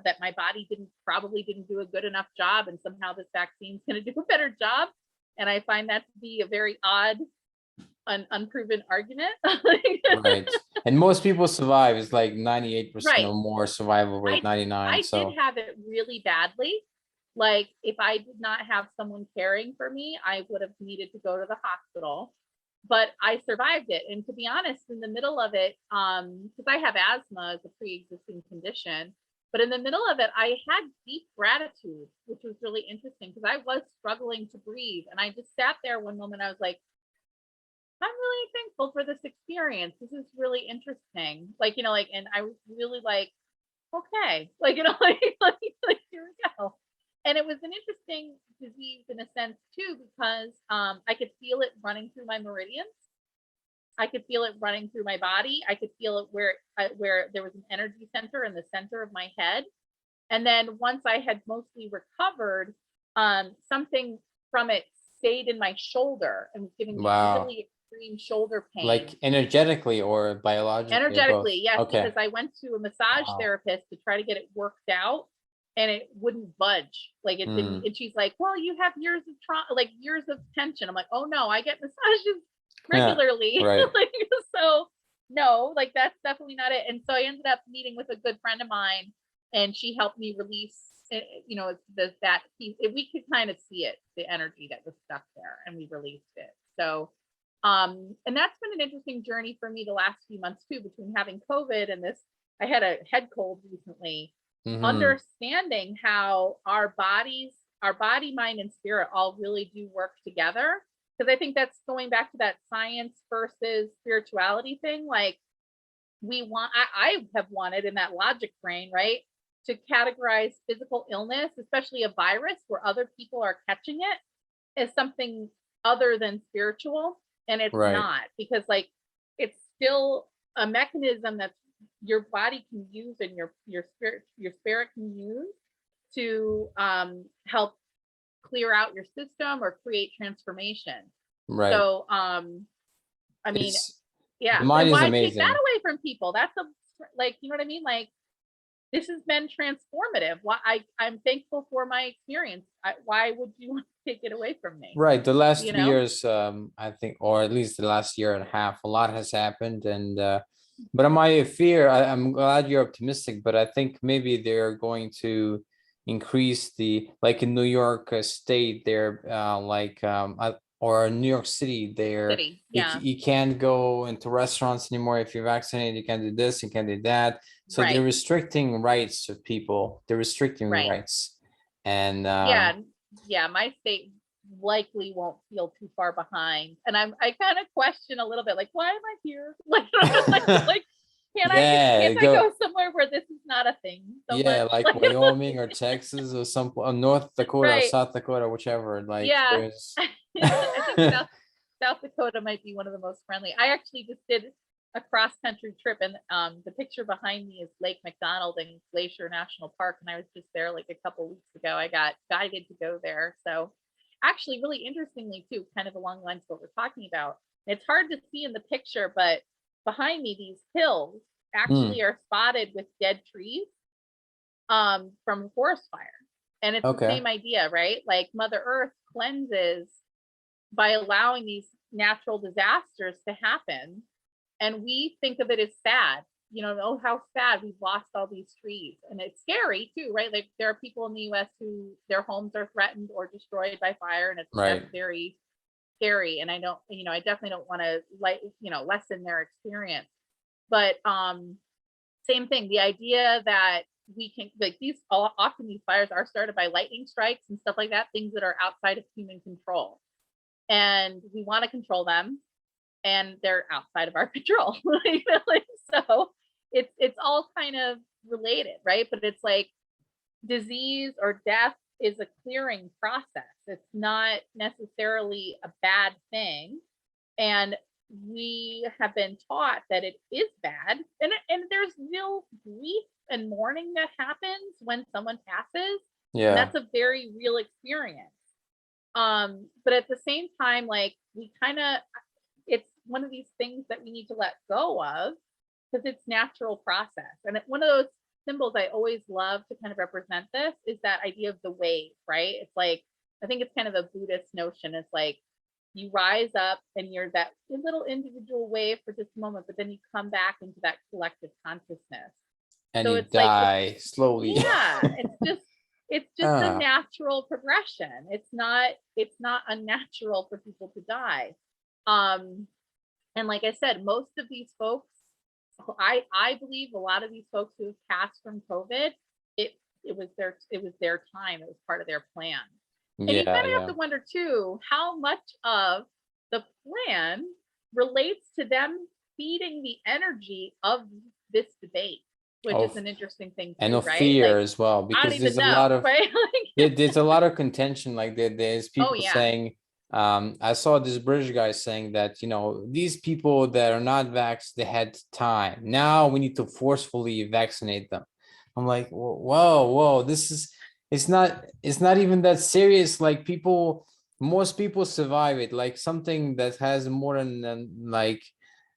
that my body probably didn't do a good enough job, and somehow this vaccine's going to do a better job. And I find that to be a very odd, unproven argument. Right. And most people survive. It's like 98% Right. or more survival rate, 99. I So did have it really badly. Like, if I did not have someone caring for me, I would have needed to go to the hospital. But I survived it. And to be honest, in the middle of it, because I have asthma as a pre-existing condition, but in the middle of it, I had deep gratitude, which was really interesting because I was struggling to breathe. And I just sat there one moment. I was like, I'm really thankful for this experience. This is really interesting. Like, you know, like, and I was really like, okay, like, you know, like here we go. And it was an interesting disease in a sense too, because I could feel it running through my meridians. I could feel it running through my body. I could feel it where there was an energy center in the center of my head. And then once I had mostly recovered, something from it stayed in my shoulder and was giving me wow. really extreme shoulder pain. Like energetically or biologically? Energetically, yes, okay. Because I went to a massage therapist to try to get it worked out, and it wouldn't budge. Like, it didn't. And she's like, "Well, you have years of trauma, like years of tension." I'm like, "Oh no, I get massages regularly." Right. Like, so no, like that's definitely not it. And so I ended up meeting with a good friend of mine, and she helped me release. You know, that piece. We could kind of see it, the energy that was stuck there, and we released it. So. And that's been an interesting journey for me the last few months too, between having COVID and this. I had a head cold recently. Understanding how our body, mind, and spirit all really do work together. Because I think that's going back to that science versus spirituality thing. Like, I have wanted in that logic brain, right, to categorize physical illness, especially a virus where other people are catching it, as something other than spiritual. And it's not, because like, it's still a mechanism that your body can use and your spirit can use to help clear out your system or create transformation. Right. So I mean, yeah. The mind is why amazing. Take that away from people? That's like, you know what I mean? Like, this has been transformative. I'm thankful for my experience. Why would you want to take it away from me? Right. The last 2 years, I think, or at least the last year and a half, a lot has happened. And but my fear, I'm glad you're optimistic, but I think maybe they're going to increase like in New York State, they're or New York City, there you can't go into restaurants anymore if you're vaccinated. You can't do this, you can't do that. So they're restricting rights of people. They're restricting rights. And my state likely won't feel too far behind. And I kind of question a little bit, like, why am I here? Like can't I go somewhere where this is not a thing? Like Wyoming or Texas or some North Dakota or South Dakota, whichever. Like, there's I think South Dakota might be one of the most friendly. I actually just did a cross-country trip, and the picture behind me is Lake McDonald in Glacier National Park, and I was just there like a couple weeks ago. I got guided to go there. So actually, really interestingly too, kind of along the lines of what we're talking about, it's hard to see in the picture, but behind me, these hills actually are spotted with dead trees from a forest fire. And it's the same idea, right? Like, Mother Earth cleanses by allowing these natural disasters to happen. And we think of it as sad, you know, oh, how sad, we've lost all these trees. And it's scary too, right? Like, there are people in the US who their homes are threatened or destroyed by fire, and it's that's very scary. And I definitely don't want to lessen their experience. But same thing, the idea that we can, like, often these fires are started by lightning strikes and stuff like that, things that are outside of human control. And we want to control them, and they're outside of our control. So it's all kind of related, right? But it's like, disease or death is a clearing process. It's not necessarily a bad thing. And we have been taught that it is bad, and there's real grief and mourning that happens when someone passes, and Yeah. that's a very real experience. But at the same time, like, we kind of, it's one of these things that we need to let go of, because it's natural process. And one of those symbols I always love to kind of represent this is that idea of the wave, right? It's like, I think it's kind of a Buddhist notion. It's like, you rise up and you're that little individual wave for just a moment, but then you come back into that collective consciousness. And So you it's like, die slowly. yeah, it's just a Ah, natural progression. It's not unnatural for people to die. And like I said, most of these folks, I believe a lot of these folks who have passed from COVID, it was their time. It was part of their plan. And you yeah, kind of have yeah. to wonder too, how much of the plan relates to them feeding the energy of this debate, which is Of an interesting thing and too, of right? fear Like, as well, I don't because even there's a lot know, of right? Like, there's a lot of contention. Like there's oh people yeah. saying, I saw this British guy saying that, these people that are not vaxxed, they had time. Now we need to forcefully vaccinate them. I'm like, whoa, it's not even that serious. Like most people survive it. Like something that has more than like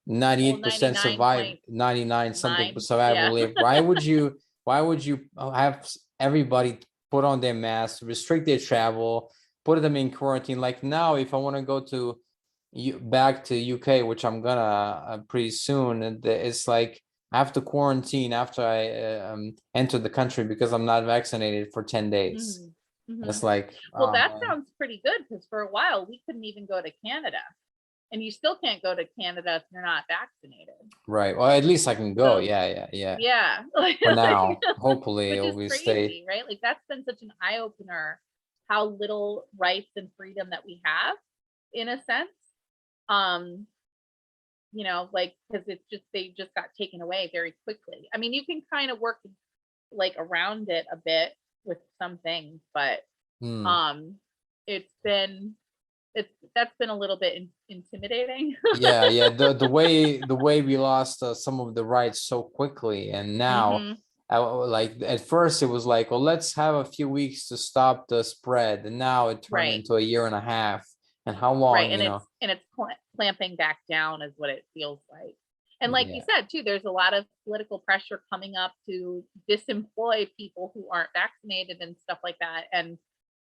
Well, 98% survive, 99 something 99.9, survival yeah. rate. Why would you have everybody put on their masks, restrict their travel, put them in quarantine? Like now, if I want to go to back to UK, which I'm gonna pretty soon, and it's like I have to quarantine after I enter the country because I'm not vaccinated for 10 days. Mhm. Mhm. It's like, Well, oh that man. sounds pretty good, because for a while we couldn't even go to Canada, and you still can't go to Canada if you're not vaccinated. Right. Well, at least I can go. So Yeah. yeah, like, For now, hopefully it which is will stay. crazy, right? Like, that's been such an eye opener, how little rights and freedom that we have, in a sense. Um, like, because they just got taken away very quickly. I mean, you can kind of work like around it a bit with some things, but Hmm. um, it's been that's been a little bit intimidating. Yeah. The way we lost some of the rights so quickly, and now, Hmm. like at first it was like, well, let's have a few weeks to stop the spread, and now it turned Right, into a year and a half. And how right, long, and it's clamping back down is what it feels like. And like you Yeah. said too, there's a lot of political pressure coming up to disemploy people who aren't vaccinated and stuff like that. And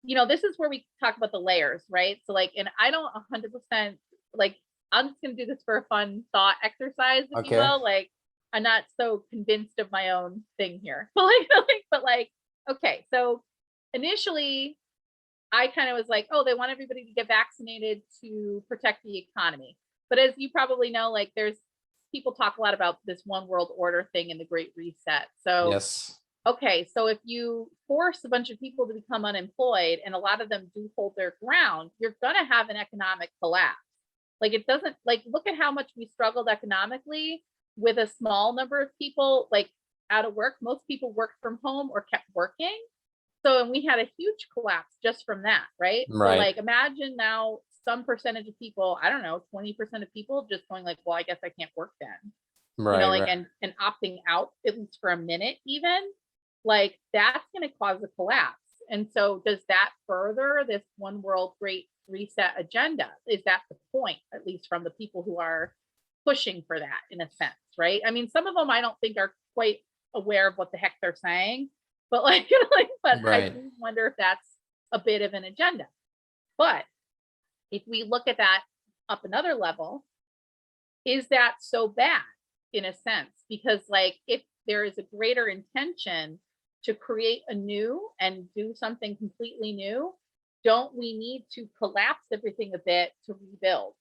this is where we talk about the layers, right? So like, and I don't 100%, like, I'm just gonna do this for a fun thought exercise, if you Okay. will. Like, I'm not so convinced of my own thing here, but like, okay, so initially I kind of was like, oh, they want everybody to get vaccinated to protect the economy. But as you probably know, like, there's people talk a lot about this one world order thing in the Great Reset. So Yes. okay, so if you force a bunch of people to become unemployed and a lot of them do hold their ground, you're going to have an economic collapse. Like, it doesn't, like, look at how much we struggled economically with a small number of people, like, out of work. Most people worked from home or kept working. So, and we had a huge collapse just from that, right? So, Right. like, imagine now some percentage of people, I don't know, 20% of people just going like, well, I guess I can't work then. Right. Like, Right. and opting out at least for a minute, even, like, that's going to cause a collapse. And so does that further this one world great reset agenda? Is that the point, at least from the people who are pushing for that, in a sense, right? I mean, some of them I don't think are quite aware of what the heck they're saying, but like, but I Right. do wonder if that's a bit of an agenda. But if we look at that up another level, is that so bad, in a sense? Because like, if there is a greater intention to create a new and do something completely new, don't we need to collapse everything a bit to rebuild?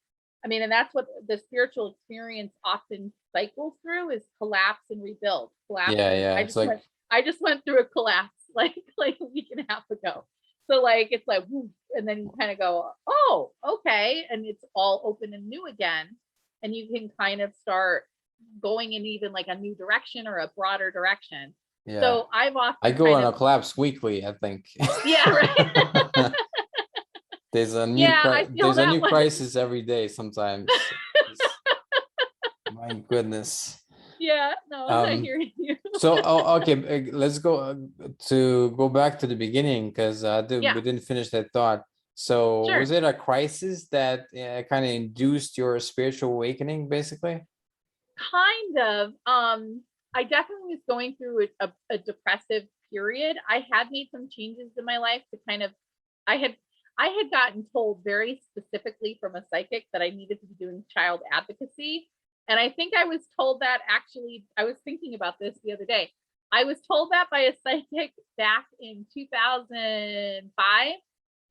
I mean, and that's what the spiritual experience often cycles through, is collapse and rebuild, collapse Yeah. and Yeah. It's like, I just went through a collapse like a week and a half ago. So like, it's like, whoo, and then you kind of go, oh, okay, and it's all open and new again, and you can kind of start going in even like a new direction or a broader direction. yeah. So I've I often go kind on of, a collapse weekly, I think. yeah, right. There's a new Yeah, I feel there's a that new one. crisis every day sometimes. My goodness. Yeah, no, I Um, hear you. so okay, let's go back to the beginning because Yeah, we didn't finish that thought. So was sure. it a crisis that kind of induced your spiritual awakening, basically? Kind of. I definitely was going through a depressive period. I had made some changes in my life to kind of, I had I had gotten told very specifically from a psychic that I needed to be doing child advocacy. And I think I was told that, actually, I was thinking about this the other day. I was told that by a psychic back in 2005,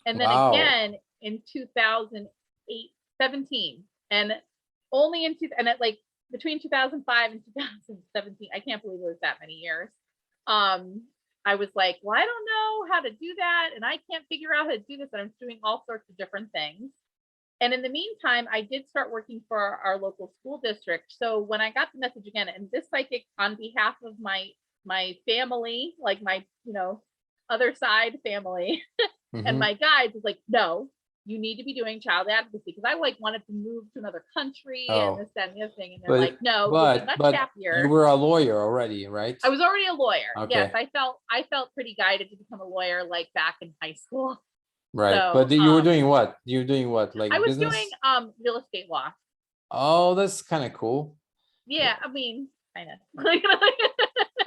and then Wow. again in 2008, 17, and only in two, and at like between 2005 and 2017, I can't believe it was that many years. um I was like, well, I don't know how to do that, and I can't figure out how to do this, and I'm doing all sorts of different things. And in the meantime, I did start working for our local school district. So when I got the message again, and this psychic, on behalf of my family, like my, other side family, and Hmm. my guides, was like, no, you need to be doing child advocacy, because I like wanted to move to another country and Oh, this, that, and the other thing. And they're like, but no, you'll be but much but you happier. were a lawyer already, right? I was already a lawyer. Yes, Okay, I felt pretty guided to become a lawyer, like back in high school. right. But So you were doing what? You were doing what? I Like was doing business? real estate law. Oh, that's kind of cool. Yeah, I mean, kind of.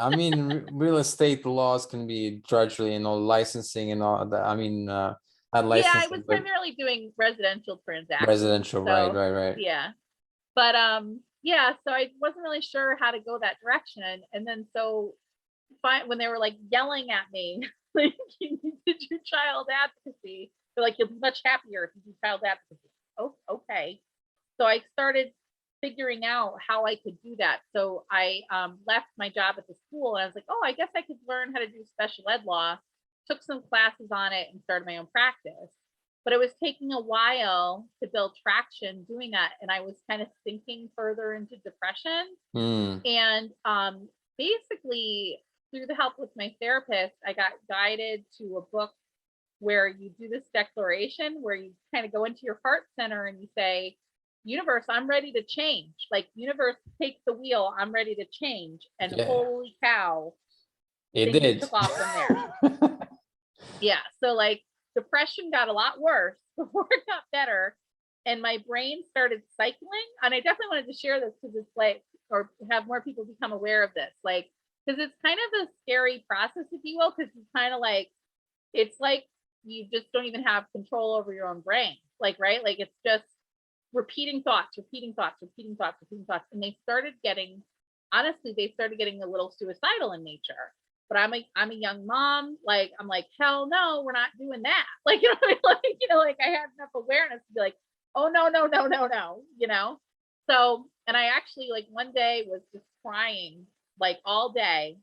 I mean, real estate laws can be drudgery and all licensing and all that. I mean, not Yeah, I was licensing, but primarily doing residential transactions. residential. Right, So right, right. yeah, but yeah, so I wasn't really sure how to go that direction. And then so when they were like yelling at me, like, you need to do child advocacy, they're like, you'll be much happier if you do child advocacy. Oh, okay. So I started figuring out how I could do that. So I left my job at the school, and I was like, oh, I guess I could learn how to do special ed law. Took some classes on it and started my own practice. But it was taking a while to build traction doing that. And I was kind of sinking further into depression. Hmm. And basically, through the help with my therapist, I got guided to a book where you do this declaration where you kind of go into your heart center and you say, universe, I'm ready to change. Like, universe, take the wheel. I'm ready to change. And Yeah, holy cow, it things did. took off from there. Yeah. So like depression got a lot worse before it got better. And my brain started cycling. And I definitely wanted to share this because it's like, or have more people become aware of this. Like, because it's kind of a scary process, if you will, because it's kind of like, it's like you just don't even have control over your own brain. Like, right? Like, it's just repeating thoughts, repeating thoughts, repeating thoughts, repeating thoughts. And they started getting, honestly, they started getting a little suicidal in nature. But I'm a young mom. Like, I'm like, hell no, we're not doing that. Like, you know, like, like I had enough awareness to be like, oh no, no, no, no, no. So, and I actually, like, one day was just crying like all day.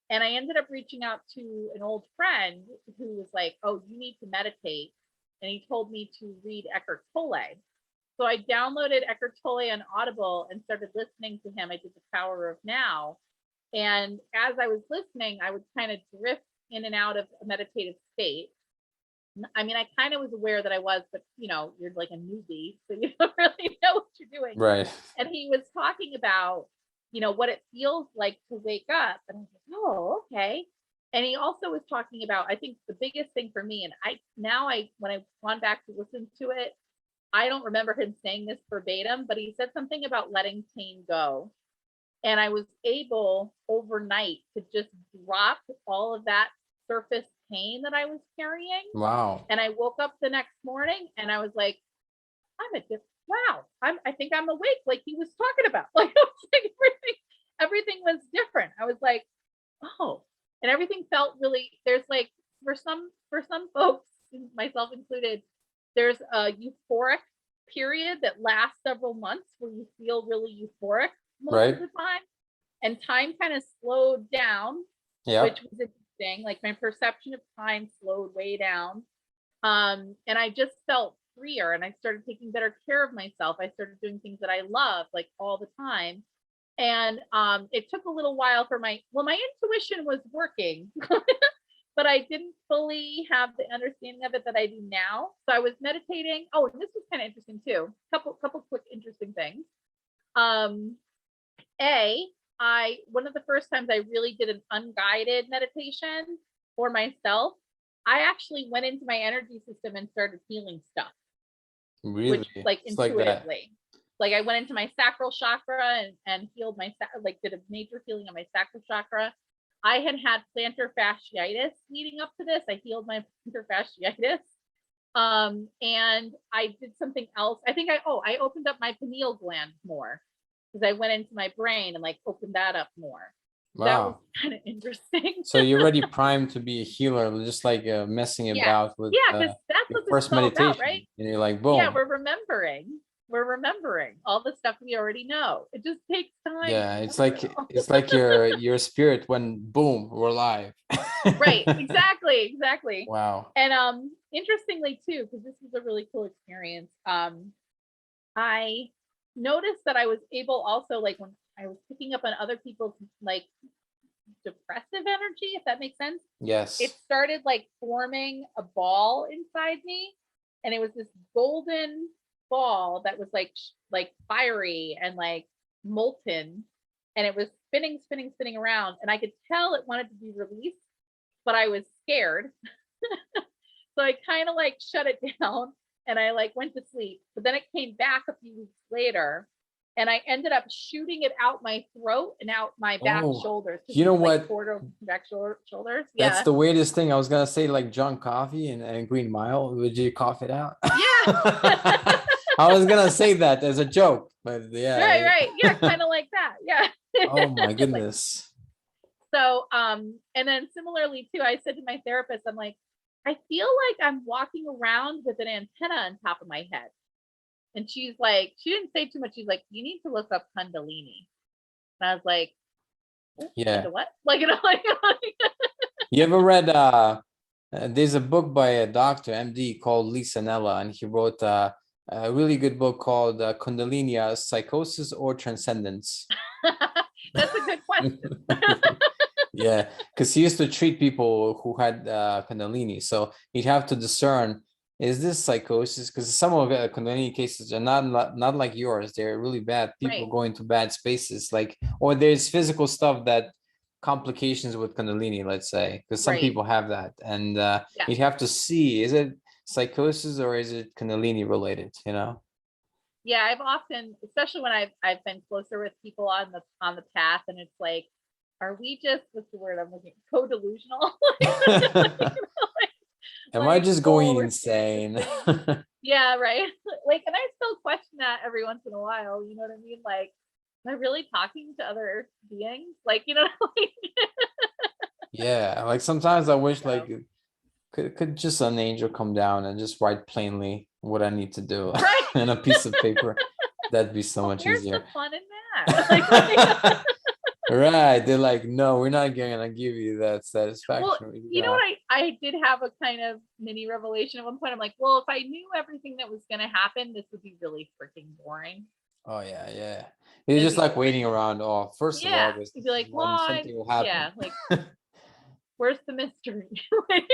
And I ended up reaching out to an old friend who was like, oh, you need to meditate. And he told me to read Eckhart Tolle. So I downloaded Eckhart Tolle on Audible and started listening to him. I did The Power of Now. And as I was listening, I would kind of drift in and out of a meditative state. I mean, I kind of was aware that I was, but you're like a newbie, so you don't really know what you're doing. Right. And he was talking about, what it feels like to wake up. And I was like, oh, okay. And he also was talking about, I think the biggest thing for me, and when I've gone back to listen to it, I don't remember him saying this verbatim, but he said something about letting pain go. And I was able overnight to just drop all of that surface pain that I was carrying. Wow. And I woke up the next morning and I was like, wow, I think I'm awake, like he was talking about. Like, I was like, everything was different. I was like, oh, and everything felt really, there's like, for some folks, myself included, there's a euphoric period that lasts several months where you feel really euphoric most Right. of the time. And time kind of slowed down, Yeah. which was interesting. Like, my perception of time slowed way down. And I just felt freer, and I started taking better care of myself. I started doing things that I love, like, all the time. And it took a little while for my intuition was working, but but I didn't fully have the understanding of it that I do now. So I was meditating. Oh, and this was kind of interesting too. Couple quick interesting things. One of the first times I really did an unguided meditation for myself, I actually went into my energy system and started feeling stuff. Really? Which, like, It's like that. intuitively. Like I went into my sacral chakra and healed my, like, did a major healing on my sacral chakra. I had plantar fasciitis leading up to this. I healed my plantar fasciitis. And I did something else. I think I opened up my pineal gland more because I went into my brain and like opened that up more. Wow. That was kind of interesting. So you're already primed to be a healer, just like messing about with because that's what this first is all meditation, about, right? and you're like, boom. Yeah, we're remembering all the stuff we already know. It just takes time. Yeah, it's like your spirit when boom, we're live. Right, exactly. Wow. And interestingly too, because this was a really cool experience, I noticed that I was able also, like when I was picking up on other people's like depressive energy, if that makes sense. Yes. It started like forming a ball inside me, and it was this golden ball that was like fiery and like molten, and it was spinning around, and I could tell it wanted to be released, but I was scared. So I kind of like shut it down and I like went to sleep, but then it came back a few weeks later, and I ended up shooting it out my throat and out my back shoulders. You know what? Back shoulders. That's the weirdest thing. I was gonna say like John Coffey and Green Mile. Would you cough it out? Yeah. I was gonna say that as a joke, but yeah. Right. Yeah, kind of like that. Yeah. Oh my goodness. So, and then similarly too, I said to my therapist, I'm like, I feel like I'm walking around with an antenna on top of my head. And she's like, she didn't say too much. She's like, you need to look up kundalini. And I was like, yeah, what? Like, you know, like you ever read there's a book by a doctor, MD, called Lisa Nella, and he wrote a really good book called Kundalini, Psychosis or Transcendence. That's a good question. Yeah, because he used to treat people who had Kundalini, so he'd have to discern, is this psychosis? Because some of the Kundalini cases are not like yours. They're really bad. People Right. go into bad spaces, like, or there's physical stuff that complications with Kundalini, let's say, because some people have that, and you'd have to see, is it psychosis or is it Kundalini related? You know? Yeah, I've often, especially when I've been closer with people on the path, and it's like, are we just, what's the word I'm looking, co-delusional? Am I just going insane? Yeah, right. Like, and I still question that every once in a while. You know what I mean? Like, am I really talking to other beings? Like, you know, like yeah, like sometimes I wish like could just an angel come down and just write plainly what I need to do on a piece of paper. That'd be so much easier. Here's the fun in that. Right, they're like, no, we're not gonna give you that satisfaction. Well, you know what, I did have a kind of mini revelation at one point. I'm like, well, if I knew everything that was gonna happen, this would be really freaking boring. Oh yeah. You're just like waiting around. Oh, first of all, you'd be like, something will happen. Yeah, like where's the mystery?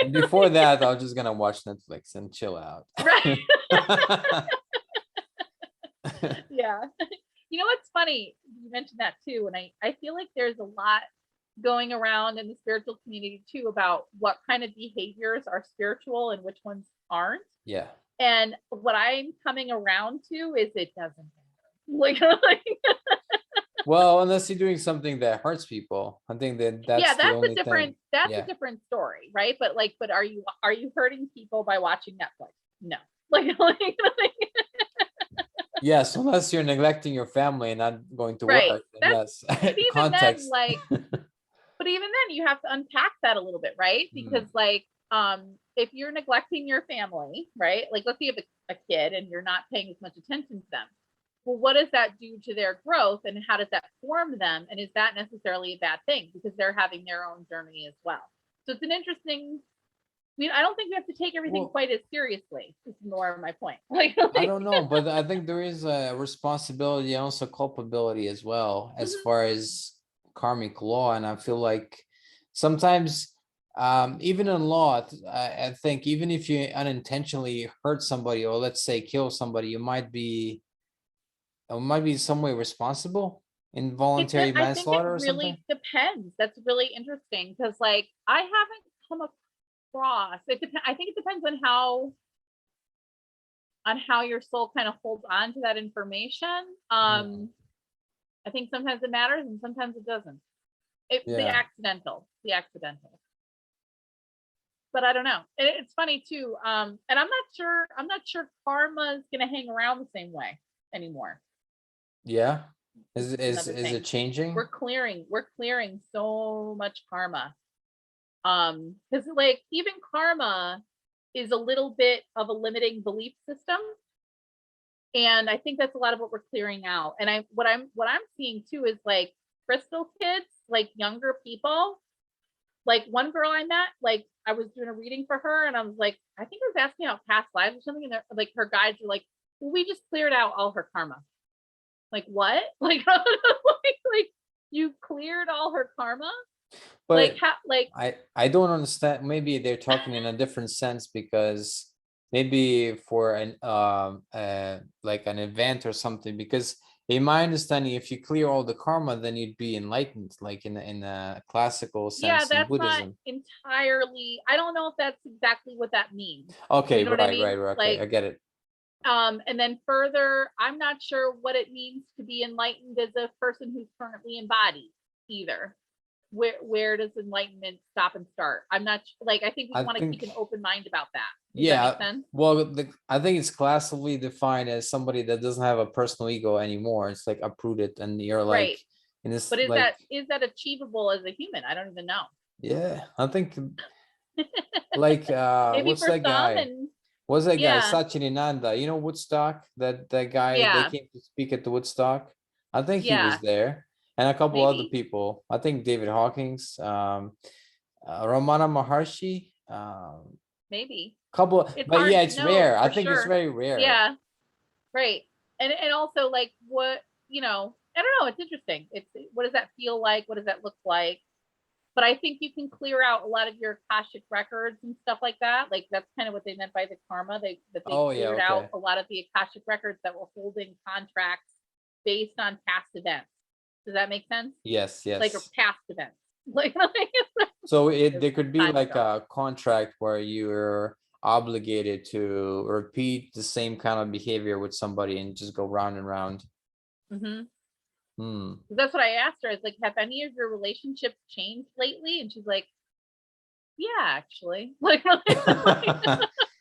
And before that, I was just gonna watch Netflix and chill out. Right. Yeah. You know what's funny? You mentioned that too. And I feel like there's a lot going around in the spiritual community too about what kind of behaviors are spiritual and which ones aren't. Yeah. And what I'm coming around to is it doesn't matter. Like well, unless you're doing something that hurts people. I think that's the only thing. That's a different story, right? But are you hurting people by watching Netflix? No. Like yes, unless you're neglecting your family and not going to work. Yes. Context. Then, but even then you have to unpack that a little bit, right? Because if you're neglecting your family, right? Like let's say you have a kid and you're not paying as much attention to them. Well, what does that do to their growth, and how does that form them? And is that necessarily a bad thing because they're having their own journey as well? So it's an interesting. I mean, I don't think we have to take everything quite as seriously. Is more my point. I don't know, but I think there is a responsibility and also culpability as well as far as karmic law. And I feel like sometimes Even in law, I think even if you unintentionally hurt somebody, or let's say kill somebody, you might be some way responsible. Involuntary I think it manslaughter or something. really depends. That's really interesting because, like, I haven't come across it. I think it depends on how your soul kind of holds on to that information. I think sometimes it matters and sometimes it doesn't. The accidental. But I don't know. It's funny too. And I'm not sure karma is gonna hang around the same way anymore. Yeah. Is it changing? We're clearing so much karma. Because like even karma is a little bit of a limiting belief system. And I think that's a lot of what we're clearing out. And what I'm seeing too is like crystal kids, like younger people. Like one girl I met, like I was doing a reading for her and I was like, I think I was asking about past lives or something. And like her guides were like, well, we just cleared out all her karma. Like what? Like, like you cleared all her karma? But I don't understand. Maybe they're talking in a different sense, because maybe for an like an event or something, because in my understanding, if you clear all the karma, then you'd be enlightened, like in a classical sense in Buddhism. Not entirely. I don't know if that's exactly what that means. Okay, you know right. Okay, like, I get it. And then further, I'm not sure what it means to be enlightened as a person who's currently embodied either. Where does enlightenment stop and start? I'm not like, I think we want to keep an open mind about that. Does that make sense? Well, I think it's classically defined as somebody that doesn't have a personal ego anymore. It's like uprooted, and you're like in this. But is that achievable as a human? I don't even know. Yeah, I think like what's that guy? What's that guy? Sachirinanda. You know Woodstock? That guy, they came to speak at the Woodstock. I think he was there. And a couple other people. I think David Hawkins, Ramana Maharshi. Maybe. Couple, but yeah, it's rare. I think it's very rare. Yeah, right. And also like what, I don't know. It's interesting. What does that feel like? What does that look like? But I think you can clear out a lot of your Akashic records and stuff like that. Like that's kind of what they meant by the karma. They cleared out a lot of the Akashic records that were holding contracts based on past events. Does that make sense? Yes. Like a past event. Like so there could be like a contract where you're obligated to repeat the same kind of behavior with somebody and just go round and round. That's what I asked her. I was like, have any of your relationships changed lately? And she's like, yeah, actually. Like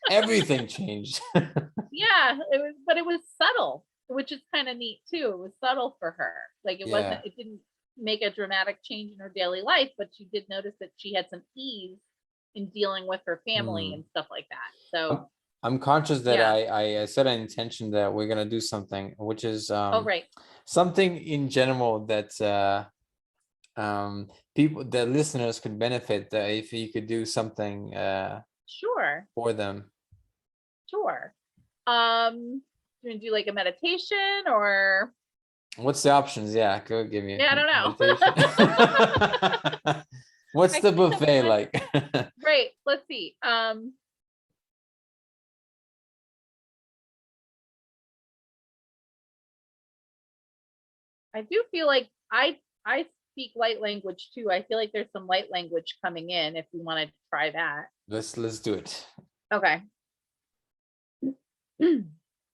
everything changed. Yeah, it was subtle, which is kind of neat too. It was subtle for her. Like it didn't make a dramatic change in her daily life, but she did notice that she had some ease in dealing with her family and stuff like that. So I'm conscious that I set an intention that we're gonna do something, which is something in general that people, the listeners could benefit, if you could do something for them. Sure. You want to do like a meditation or what's the options? Yeah, go give me. I don't know. What's the buffet like? Great. Let's see. I do feel like I speak light language too. I feel like there's some light language coming in if we want to try that. Let's do it. Okay.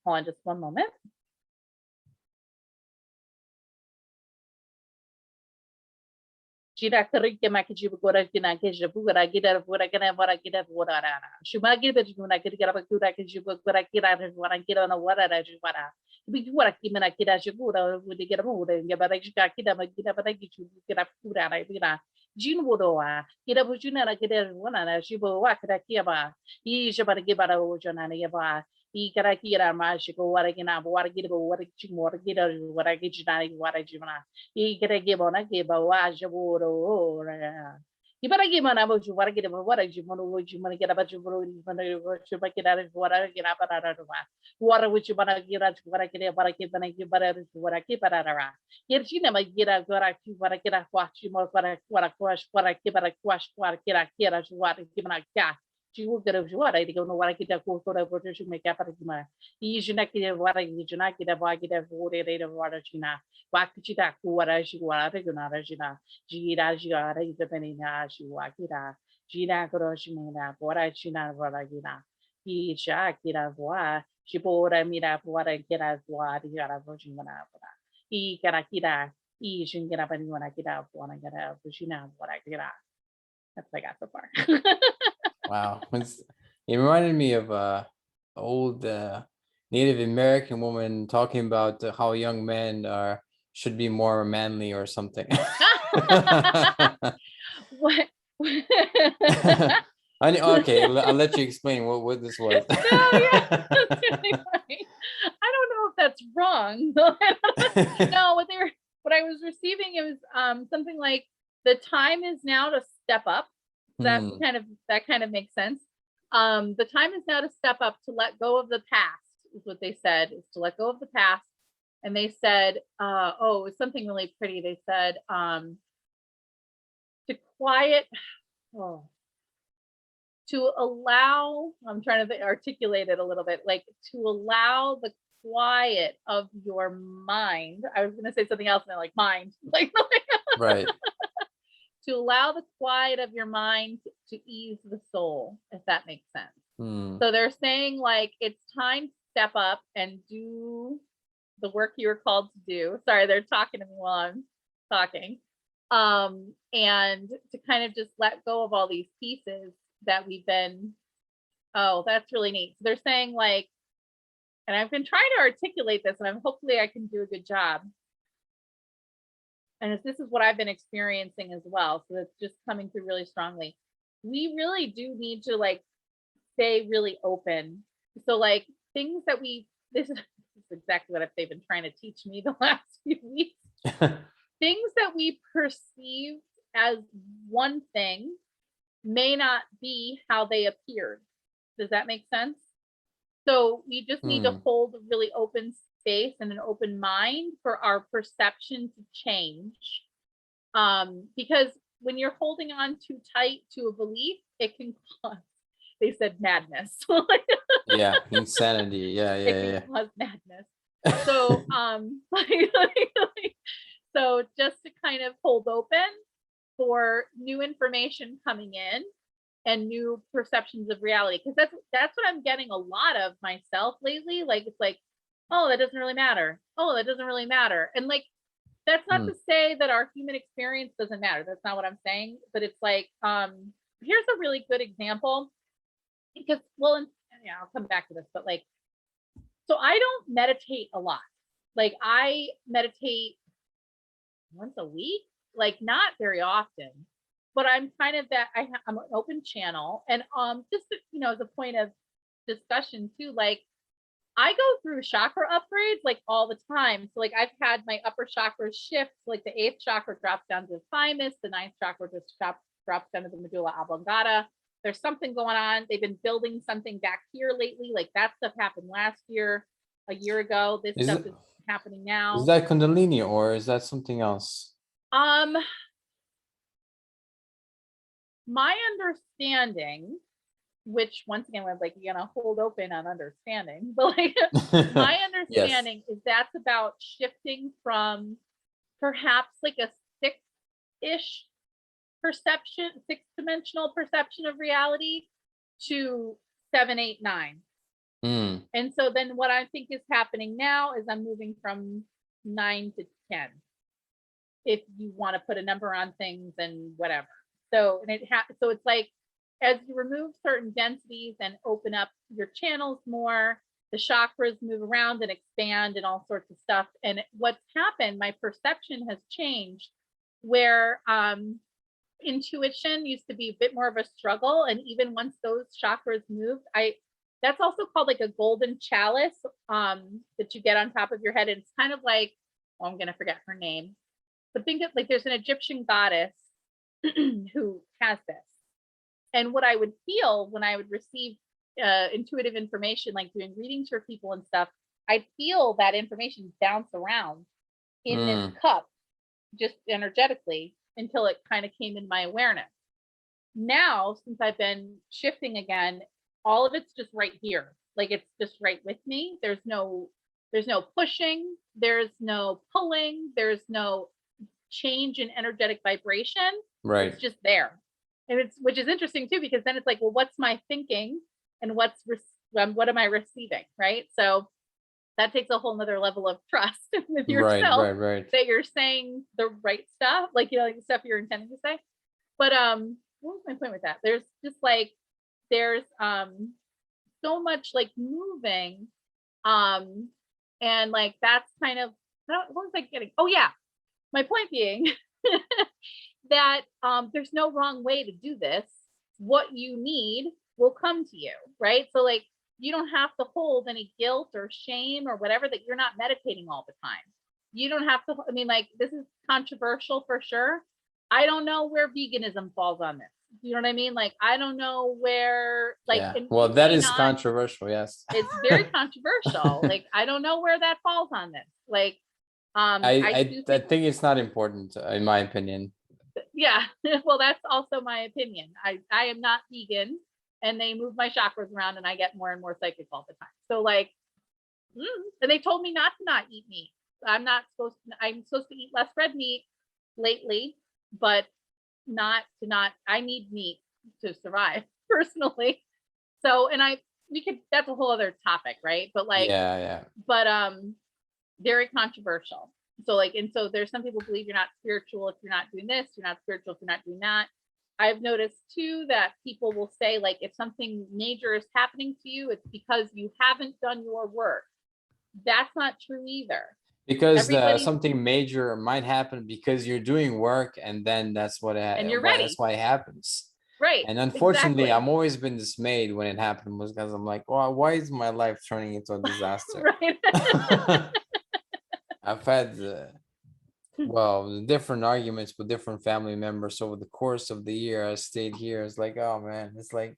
Hold on just one moment. Jira kerja makin jibu gora kena kerja bugara kita bugara kena bora kita bora rana. Cuma kita berjumpa kita bugara kerja bugara kita orang kita na bora rana jumpa. Tapi bugara kita kita jumpa budi kita bura yang pada kita pada kita bura rana kita. Jin bodoa kita berjumpa kita wana jibu wak kita kiaba. Ini siapa kita ujana ya ba. Ikara kira masiko waragina waragida waragi morgida waragi jina waragi jina ikara gibona giba wajaburo Ibara gimana mo ju para kita wara ju mo ju mana kita baju bro ju mana ju para kita wara kita para rumah. Wara ju para kita na para ju wara kita para ra. Yerjina ma gira wara ju para kita kwashi mo para kwash para kita kwash para kita ju wara gimana kya. Ju gara ju wara diga no wara kita ko tora bote ju me kya para gimana. I juna kita wara juna kita ba kita wore de wara juna. Wakita ku wara ju wara de guna juna. Gira gira ita penina shiwakira gira goroshimina bora china bora gira isha kira voa shibora mira bora kira voa gira voshimana bora I kara kira I shingira panimana kira bora kira voshina bora kira. That's what I got so far. Wow. It reminded me of old Native American woman talking about how young men should be more manly or something. What? Okay, I'll let you explain what this was. No, yeah, that's really funny. I don't know if that's wrong. No, what I was receiving, it was something like the time is now to step up. That kind of makes sense. The time is now to step up, to let go of the past, is what they said, is to let go of the past. And they said, it was something really pretty. They said, to quiet, to allow, I'm trying to articulate it a little bit, like to allow the quiet of your mind. I was going to say something else, and I'm like, mind, like right. To allow the quiet of your mind to ease the soul, if that makes sense. So they're saying, like, it's time to step up and do the work you were called to do. Sorry, they're talking to me while I'm talking. And to kind of just let go of all these pieces that we've been, that's really neat. So they're saying, like, and I've been trying to articulate this, and hopefully I can do a good job. And this is what I've been experiencing as well. So it's just coming through really strongly. We really do need to, like, stay really open. So, like, things that this is exactly what they've been trying to teach me the last few weeks. Things that we perceive as one thing may not be how they appeared. Does that make sense? So we just need to hold a really open space and an open mind for our perception to change. Because when you're holding on too tight to a belief, it can cause, they said, madness. Yeah, insanity. Yeah. Cause madness. So so just to kind of hold open for new information coming in and new perceptions of reality, because that's what I'm getting a lot of myself lately. Like, it's like, oh, that doesn't really matter. Oh, that doesn't really matter. And, like, that's not to say that our human experience doesn't matter. That's not what I'm saying. But it's like, here's a really good example, because, well, and yeah, I'll come back to this, but, like, so I don't meditate a lot. Like, I meditate once a week, like, not very often, but I'm kind of that, I'm an open channel. And just, as a point of discussion too, like, I go through chakra upgrades, like, all the time. So, like, I've had my upper chakras shift. Like, the 8th chakra drops down to the thymus, the 9th chakra just drops down to the medulla oblongata. There's something going on. They've been building something back here lately. Like, that stuff happened last year, a year ago. This stuff is happening now. Is that kundalini or is that something else? My understanding, which once again, we're like, you're gonna hold open on understanding, but, like, my understanding is that's about shifting from perhaps like a 6-ish perception, 6-dimensional perception of reality to 7, 8, 9. And so then what I think is happening now is I'm moving from 9 to 10, if you want to put a number on things and whatever. So, and so it's like, as you remove certain densities and open up your channels more, the chakras move around and expand and all sorts of stuff. And what's happened, my perception has changed, where intuition used to be a bit more of a struggle. And even once those chakras moved, that's also called like a golden chalice that you get on top of your head. And it's kind of like, I'm going to forget her name, but think of, like, there's an Egyptian goddess who has this. And what I would feel when I would receive intuitive information, like doing readings for people and stuff, I'd feel that information bounce around in this cup, just energetically, until it kind of came in my awareness. Now, since I've been shifting again, all of it's just right here. Like it's just right with me. There's no pushing, there's no pulling, there's no change in energetic vibration. Right. It's just there. And it's, which is interesting too, because then it's like, well, what's my thinking and what am I receiving? Right. So that takes a whole nother level of trust with yourself, right. that you're saying the right stuff, like, you know, like the stuff you're intending to say. But what was my point with that? There's just like, there's so much like moving, and like that's kind of, what was I getting? Oh yeah, my point being that there's no wrong way to do this. What you need will come to you, right? So like, you don't have to hold any guilt or shame or whatever, that you're not meditating all the time. You don't have to, I mean, like, this is controversial for sure. I don't know where veganism falls on this. You know what I mean? Like, I don't know where, like, Yeah. Well, that is not, controversial. Yes. it's very controversial. Like, I don't know where that falls on this. Like, I think it's not important, in my opinion. Yeah. Well, that's also my opinion. I am not vegan, and they move my chakras around and I get more and more psychic all the time. So like, and they told me not eat meat. I'm supposed to eat less red meat lately, but I need meat to survive personally. So, and that's a whole other topic, right? But like, yeah. But very controversial. So like, and so there's some people believe you're not spiritual if you're not doing this, you're not spiritual if you're not doing that. I've noticed too that people will say, like, if something major is happening to you, it's because you haven't done your work. That's not true either. Because something major might happen because you're doing work, and then that's and you're ready. That's why it happens. Right. And unfortunately, exactly. I've always been dismayed when it happened, was because I'm like, well, why is my life turning into a disaster? Right. I've had different arguments with different family members over the course of the year. I stayed here. It's like, oh man, it's like,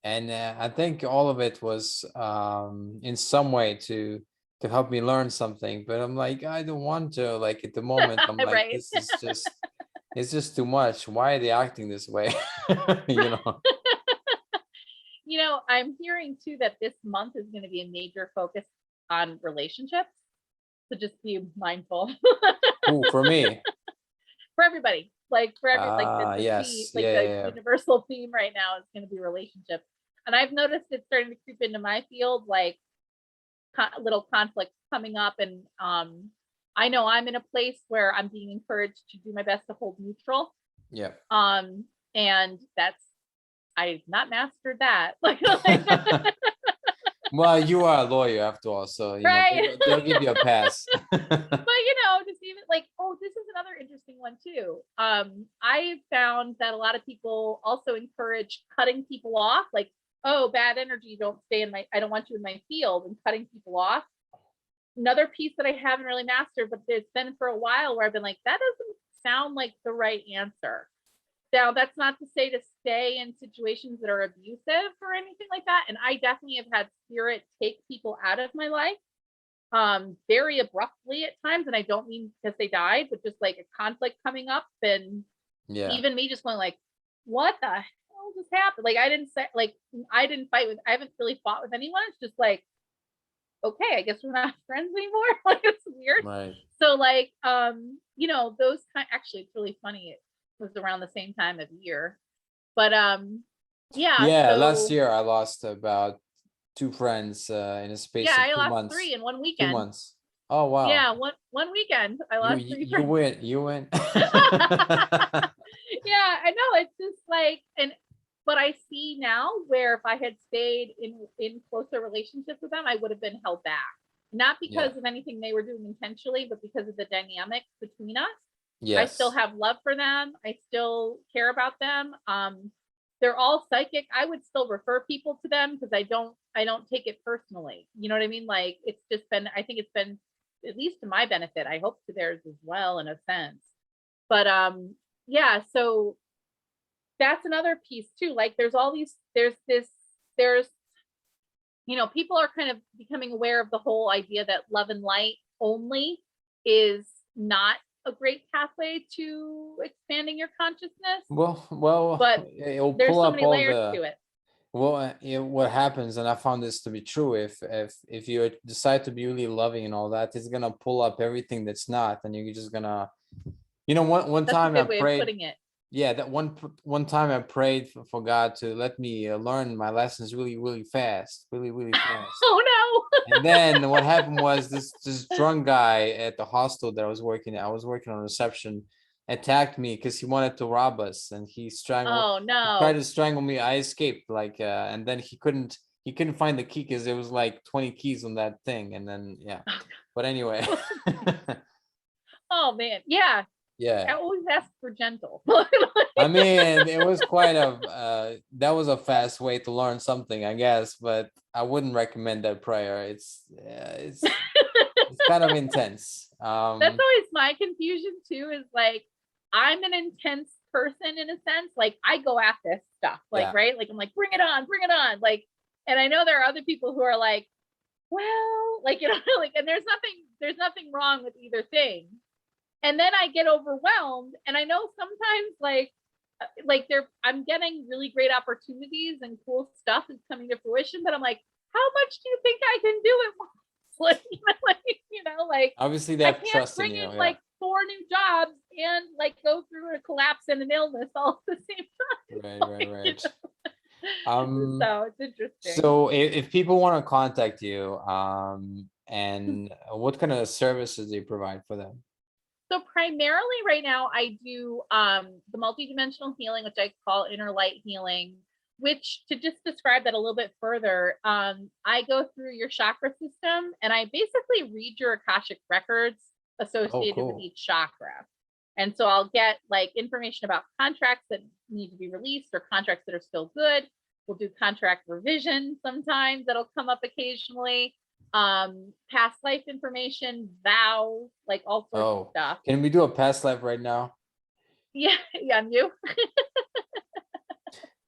and I think all of it was in some way to help me learn something. But I'm like, I don't want to. Like at the moment, I'm like, Right. this is just, it's just too much. Why are they acting this way? You know. You know, I'm hearing too that this month is going to be a major focus on relationships. So just be mindful. Ooh, for me. For everybody, like for everybody, like the yes, theme, like the universal theme right now is going to be relationships. And I've noticed it's starting to creep into my field, like little conflicts coming up. And I know I'm in a place where I'm being encouraged to do my best to hold neutral. Yeah. And I've not mastered that. Like, well, you are a lawyer after all, so you right. know, they'll give you a pass. But you know, just even like, oh, this is another interesting one too. I found that a lot of people also encourage cutting people off, like, oh, bad energy, I don't want you in my field, and cutting people off. Another piece that I haven't really mastered, but there's been for a while where I've been like, that doesn't sound like the right answer. Now, that's not to say to stay in situations that are abusive or anything like that. And I definitely have had spirit take people out of my life very abruptly at times. And I don't mean because they died, but just like a conflict coming up, and even me just going like, what the hell just happened? Like, I haven't really fought with anyone. It's just like, okay, I guess we're not friends anymore. Like, it's weird. Right. So like, you know, actually, it's really funny. It was around the same time of year, but yeah, last year I lost about 2 friends in a space of 2 months. I lost 3 in one weekend. 2 months. Oh wow. Yeah, one weekend I lost 3 friends. You win. Yeah, I know. It's just like, but I see now where if I had stayed in closer relationships with them, I would have been held back, not because of anything they were doing intentionally, but because of the dynamics between us. Yes. I still have love for them. I still care about them. They're all psychic. I would still refer people to them because I don't take it personally. You know what I mean? Like, it's just been, I think it's been at least to my benefit. I hope to theirs as well, in a sense. But yeah, so that's another piece too. Like there's all these, there's, people are kind of becoming aware of the whole idea that love and light only is not a great pathway to expanding your consciousness, Well, but it'll there's pull so up many all layers the. to it. Well, what happens, and I found this to be true, if you decide to be really loving and all that, it's gonna pull up everything that's not, and you're just gonna, one That's a time I good way of prayed, putting it. yeah, that one time I prayed for God to let me learn my lessons really, really fast, really, really fast. Oh no. And then what happened was this drunk guy at the hostel that I was working on reception, attacked me because he wanted to rob us, and he Oh tried no. to strangle me. I escaped, and then he couldn't find the key because there was like 20 keys on that thing, and then yeah. But anyway, Oh man. Yeah. I yeah. always ask for gentle. I mean, it was quite that was a fast way to learn something, I guess, but I wouldn't recommend that prayer. It's kind of intense. That's always my confusion too, is like I'm an intense person in a sense. Like I go at this stuff, like, Yeah. right? Like I'm like, bring it on, bring it on. Like, and I know there are other people who are like, well, like, like, and there's nothing wrong with either thing. And then I get overwhelmed, and I know sometimes I'm getting really great opportunities and cool stuff is coming to fruition, but I'm like, how much do you think I can do at once? Like, Obviously they I have can't trust in bring you. in Yeah. like 4 new jobs and like go through a collapse and an illness all at the same time. Right. Um, So it's interesting. so if people want to contact you, and what kind of services do you provide for them? So primarily right now I do the multidimensional healing, which I call inner light healing, which, to just describe that a little bit further, I go through your chakra system and I basically read your Akashic records associated with Cool. each chakra. And so I'll get like information about contracts that need to be released or contracts that are still good. We'll do contract revision sometimes, that'll come up occasionally. Past life information, vows, like all sorts of stuff. Can we do a past life right now? Yeah, you.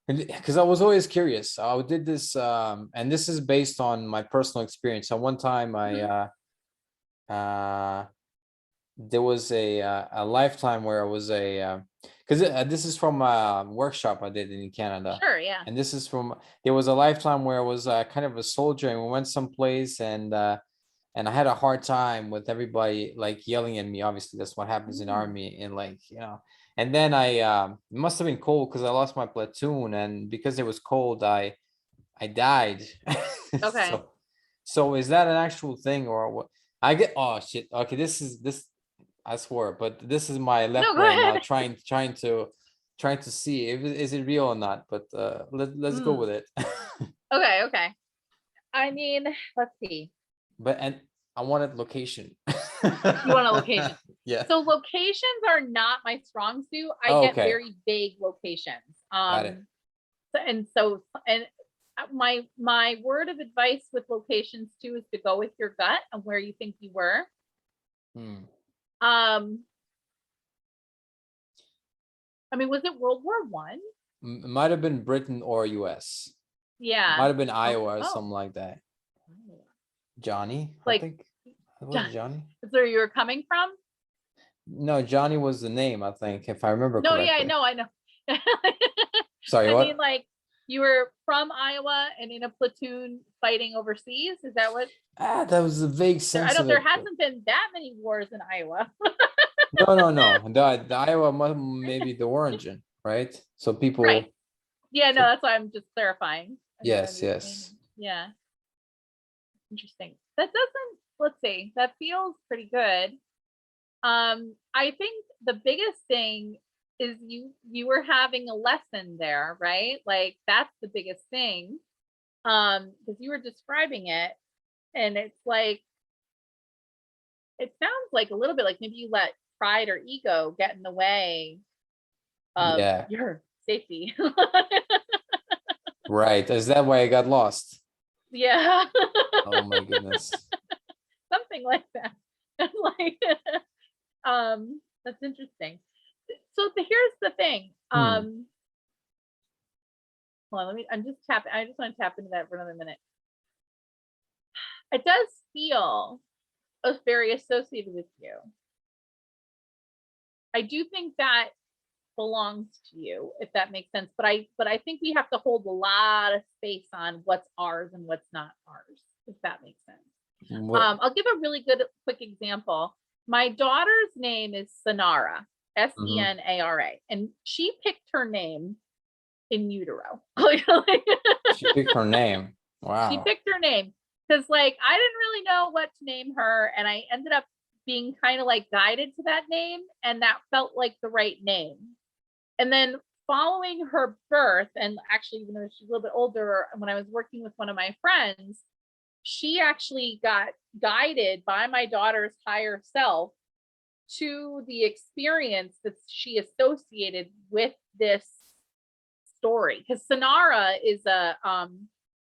Because I was always curious. I did this, and this is based on my personal experience. So one time there was a lifetime where I was because this is from a workshop I did in Canada. Sure, yeah. And this is there was a lifetime where I was kind of a soldier, and we went someplace, and I had a hard time with everybody like yelling at me. Obviously, that's what happens in army, and and then it must have been cold because I lost my platoon, and because it was cold, I died. Okay. So is that an actual thing, or what? I get, oh shit. Okay, this I swear, but this is my left No, go brain now ahead. trying to see if is it real or not. But let's go with it. Okay. I mean, let's see. But and I wanted location. You want a location? Yeah. So locations are not my strong suit. I Oh, get okay. very vague locations. Got it. And my word of advice with locations too is to go with your gut and where you think you were. I mean, was it World War One? It might have been Britain or US. Yeah. Might have been Iowa or Oh. something like that. Johnny, Like, I think. Was it Johnny? Is where you were coming from? No, Johnny was the name, I think, if I remember correctly. Yeah, I know. Sorry, I what? mean, like, you were from Iowa and in a platoon fighting overseas. Is that what? That was a vague sense of it. There hasn't been that many wars in Iowa. No. The Iowa maybe the origin, right? So people. Right. Yeah, no, that's why I'm just clarifying. Yes. Yeah. Interesting. That doesn't, let's see, that feels pretty good. I think the biggest thing is you were having a lesson there, right? Like that's the biggest thing. Because you were describing it, and it's like, it sounds like a little bit like maybe you let pride or ego get in the way of your safety. Right. Is that why I got lost? Yeah. Oh my goodness. Something like that. Like, that's interesting. So here's the thing. Hmm. Hold on, I just want to tap into that for another minute. It does feel very associated with you. I do think that belongs to you, if that makes sense. But I think we have to hold a lot of space on what's ours and what's not ours, if that makes sense. I'll give a really good quick example. My daughter's name is Senara, Senara, and she picked her name in utero. She picked her name. Wow. She picked her name because like I didn't really know what to name her, and I ended up being kind of like guided to that name, and that felt like the right name. And then following her birth, and actually even though she's a little bit older, when I was working with one of my friends, she actually got guided by my daughter's higher self to the experience that she associated with this story. Because Sonara is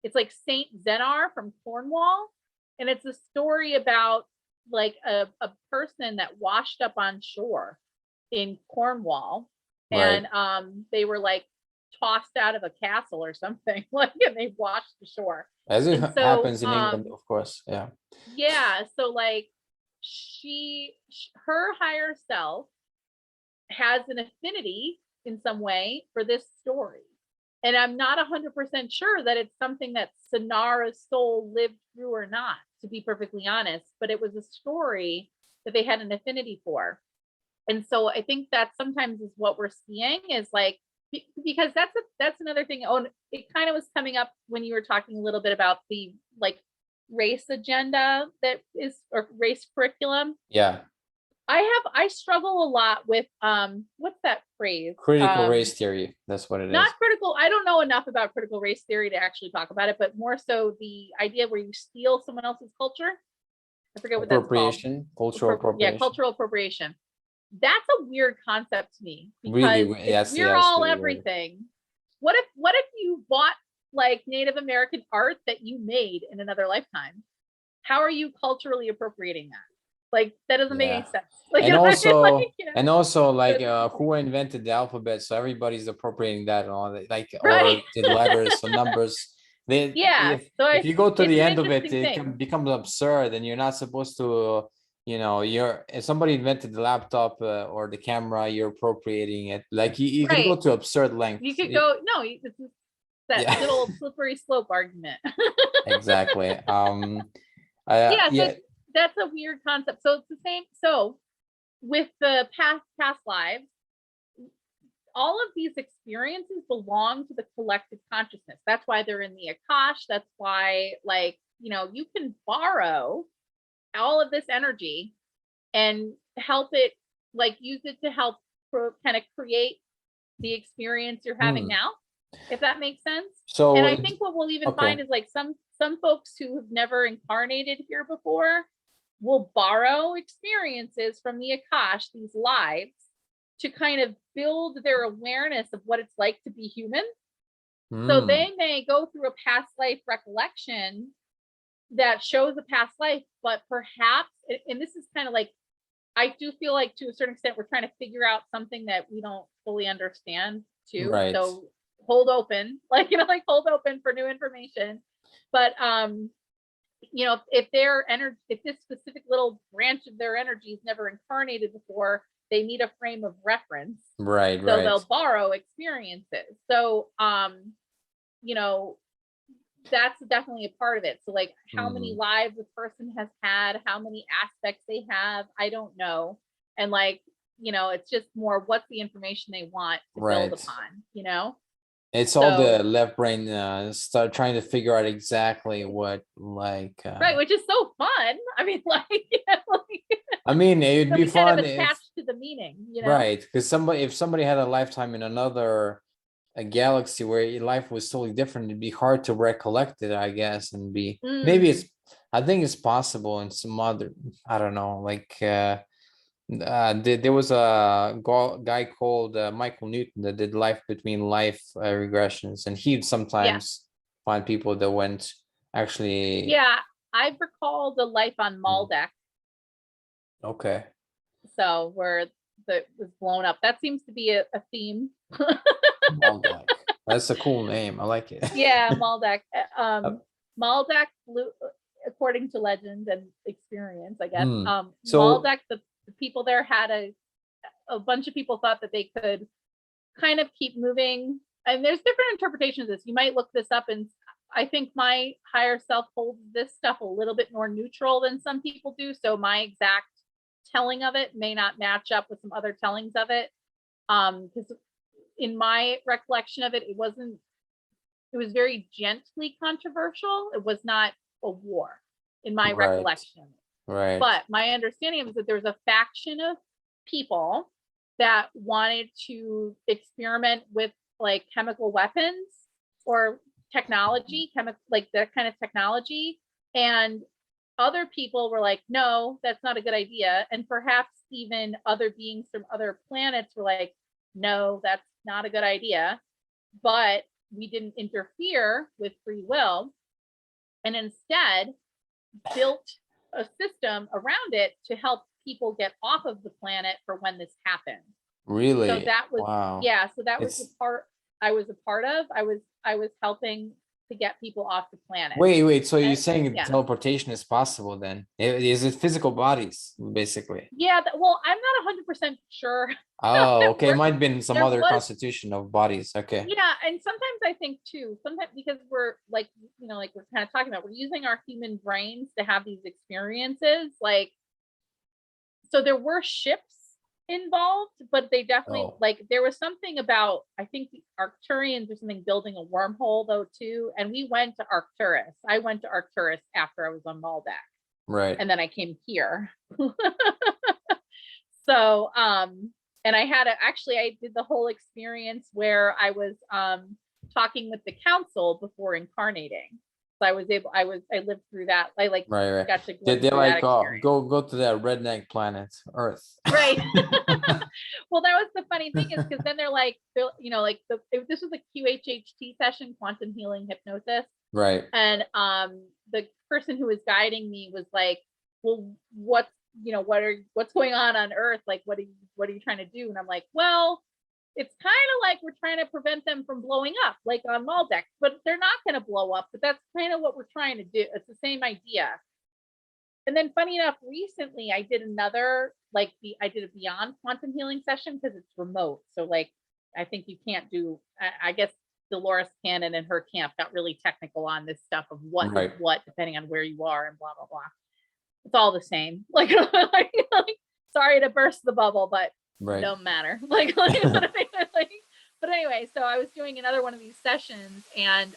it's like Saint Zenar from Cornwall, and it's a story about like a person that washed up on shore in Cornwall, Right. and they were like tossed out of a castle or something, like, and they washed the shore. As it And so, happens in England, of course. Yeah. yeah, so like her higher self has an affinity in some way for this story. And I'm not 100% sure that it's something that Sonara's soul lived through or not, to be perfectly honest, but it was a story that they had an affinity for. And so I think that sometimes is what we're seeing is like, because that's another thing. Oh, it kind of was coming up when you were talking a little bit about the like race agenda that is, or race curriculum. Yeah. I struggle a lot with what's that phrase? Critical race theory. That's what it is. Not critical. I don't know enough about critical race theory to actually talk about it, but more so the idea where you steal someone else's culture. I forget what that's called. Appropriation, cultural appropriation. Yeah, cultural appropriation. That's a weird concept to me because Really, if we're all everything, what if you bought like Native American art that you made in another lifetime? How are you culturally appropriating that? Like that doesn't make any sense. Like, and also, like, you know? and also, like, who invented the alphabet? So everybody's appropriating that and all that, like, right. or did letters, so numbers. They, yeah. if you go to the end of it, it becomes absurd, and you're not supposed to. You know, if somebody invented the laptop or the camera, you're appropriating it. Like you can go to absurd lengths. You could go. No, this is that good old slippery slope argument. Exactly. Yeah, so that's a weird concept. So it's the same. So with the past lives, all of these experiences belong to the collective consciousness. That's why they're in the Akash. That's why, like, you know, you can borrow all of this energy and help it, like, use it to help kind of create the experience you're having now, if that makes sense. So, and I think what we'll even find is like some folks who have never incarnated here before will borrow experiences from the Akash, these lives, to kind of build their awareness of what it's like to be human. So they may go through a past life recollection that shows a past life, but perhaps, and this is kind of like, I do feel like to a certain extent, we're trying to figure out something that we don't fully understand too. Right. So hold open, like, you know, like hold open for new information. But, you know, if their energy, if this specific little branch of their energy is never incarnated before, they need a frame of reference. Right. So they'll borrow experiences. So, you know, that's definitely a part of it. So like how many lives a person has had, how many aspects they have, I don't know. And like, you know, it's just more what's the information they want to build upon, you know? It's all the left brain start trying to figure out exactly what, like, right, which is so fun. I mean, like, you know, like, I mean, it would be fun kind of attached to the meaning, you know? Right, because if somebody had a lifetime in another galaxy where life was totally different, it'd be hard to recollect it, I guess, and be maybe it's. I think it's possible in some other. I don't know, like. There was a guy called Michael Newton that did life between life regressions, and he'd sometimes find people that went actually. Yeah, I recall the life on Maldeck. Okay. So where that was blown up. That seems to be a theme. Malbec. That's a cool name. I like it. Yeah, Malbec. Malbec flew, according to legend and experience, I guess. So Malbec, the people there had a bunch of people thought that they could kind of keep moving. And there's different interpretations of this. You might look this up, and I think my higher self holds this stuff a little bit more neutral than some people do. So my exact telling of it may not match up with some other tellings of it. Because in my recollection of it, it was very gently controversial. It was not a war in my Right. recollection. right. But my understanding is that there was a faction of people that wanted to experiment with like chemical weapons or technology, like that kind of technology. And other people were like, no, that's not a good idea. And perhaps even other beings from other planets were like, no, that's not a good idea. But we didn't interfere with free will, and instead built a system around it to help people get off of the planet for when this happened. Really? So that was, wow. yeah, so that was the It's part I was a part of. I was helping to get people off the planet. wait. So you're And- saying yeah. teleportation is possible then? Is it physical bodies, basically? Yeah, well, I'm not 100% sure. Oh, okay. It There- might have been some there other was- constitution of bodies. Okay. Yeah, and sometimes I think too, sometimes because we're like, you know, like we're kind of talking about, we're using our human brains to have these experiences. Like, so there were ships involved, but they definitely Oh. like there was something about, I think the Arcturians or something building a wormhole though too. And we went to Arcturus. I went to Arcturus after I was on Malbec, Right. and then I came here. So and I had I did the whole experience where I was talking with the council before incarnating. So I lived through that. I like Right. got to They're through that like, oh, experience. go to that redneck planet, Earth. Right. Well, that was the funny thing, is because then they're like, you know, like this was a QHHT session, quantum healing hypnosis. Right. And the person who was guiding me was like, well, what's going on Earth? Like, what are you trying to do? And I'm like, well, it's kind of like we're trying to prevent them from blowing up, like on Malbec, but they're not going to blow up. But that's kind of what we're trying to do. It's the same idea. And then funny enough, recently I did another, I did a beyond quantum healing session because it's remote. So like, I think you can't do, I guess Dolores Cannon and her camp got really technical on this stuff of what is Right. what, depending on where you are and blah, blah, blah. It's all the same. Like, sorry to burst the bubble, but Right. don't matter. But anyway, so I was doing another one of these sessions, and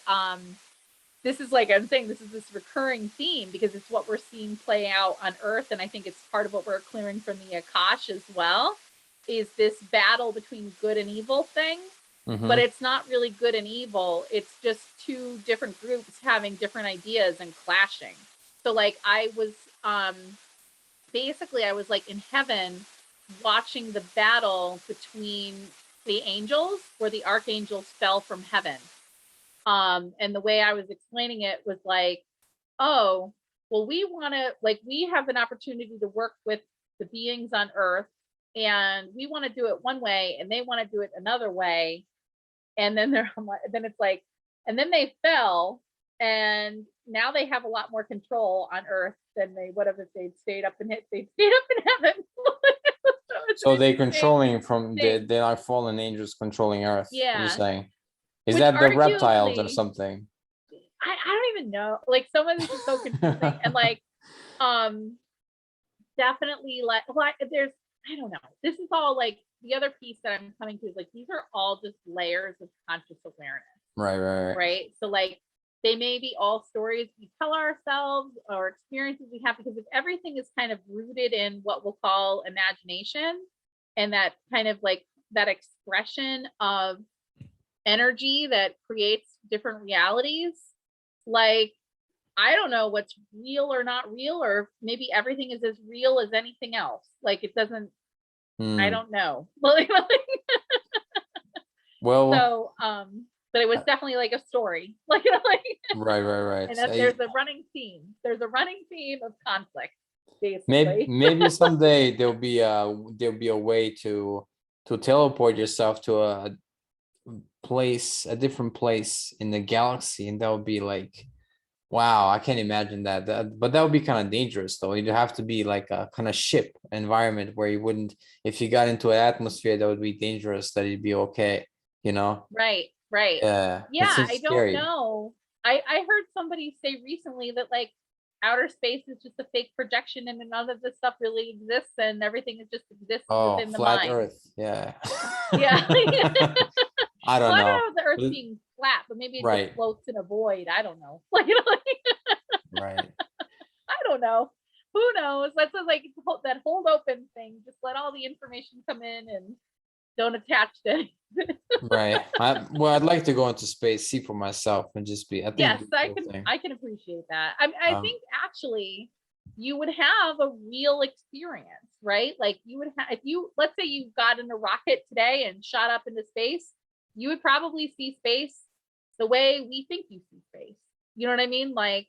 this is like I'm saying, this is this recurring theme because it's what we're seeing play out on Earth, and I think it's part of what we're clearing from the Akash as well, is this battle between good and evil thing. Mhm. But it's not really good and evil. It's just two different groups having different ideas and clashing. So like I was basically I was like in heaven watching the battle between the angels, where the archangels fell from heaven. And the way I was explaining it was like, oh, well, we have an opportunity to work with the beings on Earth, and we want to do it one way and they want to do it another way. And then it's like, and then they fell, and now they have a lot more control on Earth than they would have if they'd stayed up in heaven. So they're controlling from they're like fallen angels controlling Earth. Yeah. You're saying, is Which that the reptiles or arguably- something? I don't even know. Like, some of this is so confusing. And like, definitely like, there's, I don't know. This is all like the other piece that I'm coming to is like, these are all just layers of conscious awareness. Right. So like, they may be all stories we tell ourselves or experiences we have, because if everything is kind of rooted in what we'll call imagination, and that kind of like that expression of energy that creates different realities, like, I don't know what's real or not real, or maybe everything is as real as anything else. Like, it doesn't, I don't know. Well, So, but it was definitely like a story, like, right. and there's a running theme. There's a running theme of conflict. basically. Maybe someday there'll be a way to teleport yourself to a place, a different place in the galaxy, and that would be like, wow, I can't imagine that. But that would be kind of dangerous though. You'd have to be like a kind of ship environment where you wouldn't, if you got into an atmosphere that would be dangerous, that it'd be okay, you know? Right, right. Yeah, it Yeah, seems I don't scary. know. I heard somebody say recently that like outer space is just a fake projection and none of this stuff really exists and everything is just exists Oh, within the flat mind. Earth. Yeah. Yeah. I Well, don't I don't know. know if the Earth L- being flat, but maybe it just Right, floats in a void. I don't know. Like, you know, like, right. I don't know. Who knows? That's what, like that hold open thing. Just let all the information come in and don't attach to anything. Right. Well, I'd like to go into space, see for myself, and just be. I think Yes, it'd be a cool thing. I can appreciate that. I Um, think actually you would have a real experience, right? Like you would have, if you, let's say you got in a rocket today and shot up into space, you would probably see space the way we think you see space. You know what I mean? Like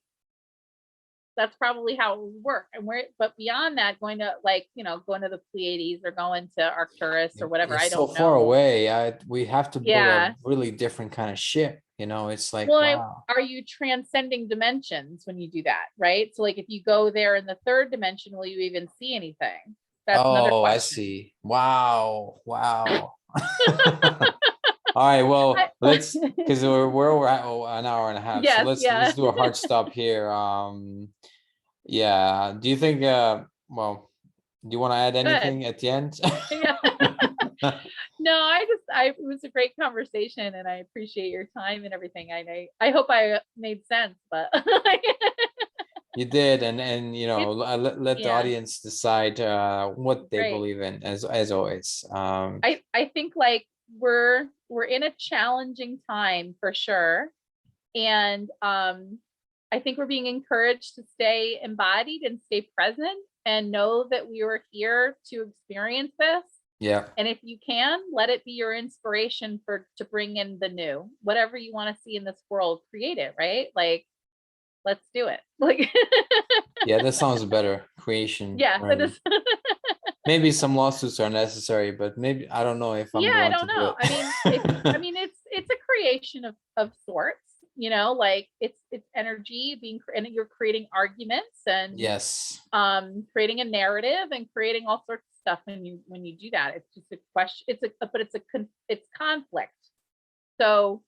that's probably how it would work. And where, but beyond that, going to like, you know, going to the Pleiades or going to Arcturus or whatever, I it's so don't far know. away. We have to build a Yeah. really different kind of ship. You know, it's like, Well, wow. are you transcending dimensions when you do that, right? So like if you go there in the third dimension, will you even see anything? That's another Oh, I question. see. Wow. Wow. All right. Well, I- let's, because we're over at, an hour and a half. So yes, let's yeah. do a hard stop here. Yeah. Do you think well, do you want to add Good. anything at the end? Yeah. No, it was a great conversation and I appreciate your time and everything. I hope I made sense, but You did, and you know, it's, let the yeah, audience decide what they great. believe in, as always. I think like we're in a challenging time for sure. And I think we're being encouraged to stay embodied and stay present and know that we were here to experience this. Yeah, And if you can, let it be your inspiration for to bring in the new, whatever you want to see in this world, create it, right? Like, let's do it. Like, yeah, that sounds better. Creation, yeah, that right? is. Maybe some lawsuits are necessary, but maybe I don't know if I'm Yeah, the I one to don't do know. it. I mean it's a creation of sorts, you know, like it's energy being, and you're creating arguments and Yes. creating a narrative and creating all sorts of stuff when you do that. It's just a question, it's conflict. So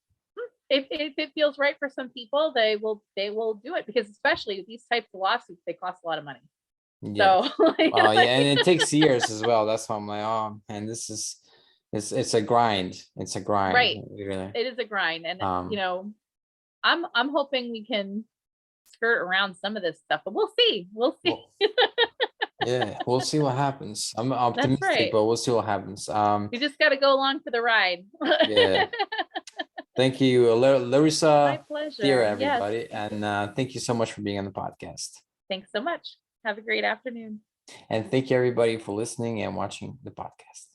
if it feels right for some people, they will do it, because especially these types of lawsuits, they cost a lot of money. Yes. So like, Yeah, and it takes years as well. That's why I'm like, oh man, this is it's a grind. It's a grind, right, really. it is a grind. And you Um, know, I'm hoping we can skirt around some of this stuff, but we'll see. We'll see. well, yeah, we'll see what happens. I'm That's optimistic, right. but we'll see what happens. We just got to go along for the ride. Yeah. Thank you, My Larissa Thera, pleasure. Yes. everybody, and thank you so much for being on the podcast. Thanks so much. Have a great afternoon. And thank you, everybody, for listening and watching the podcast.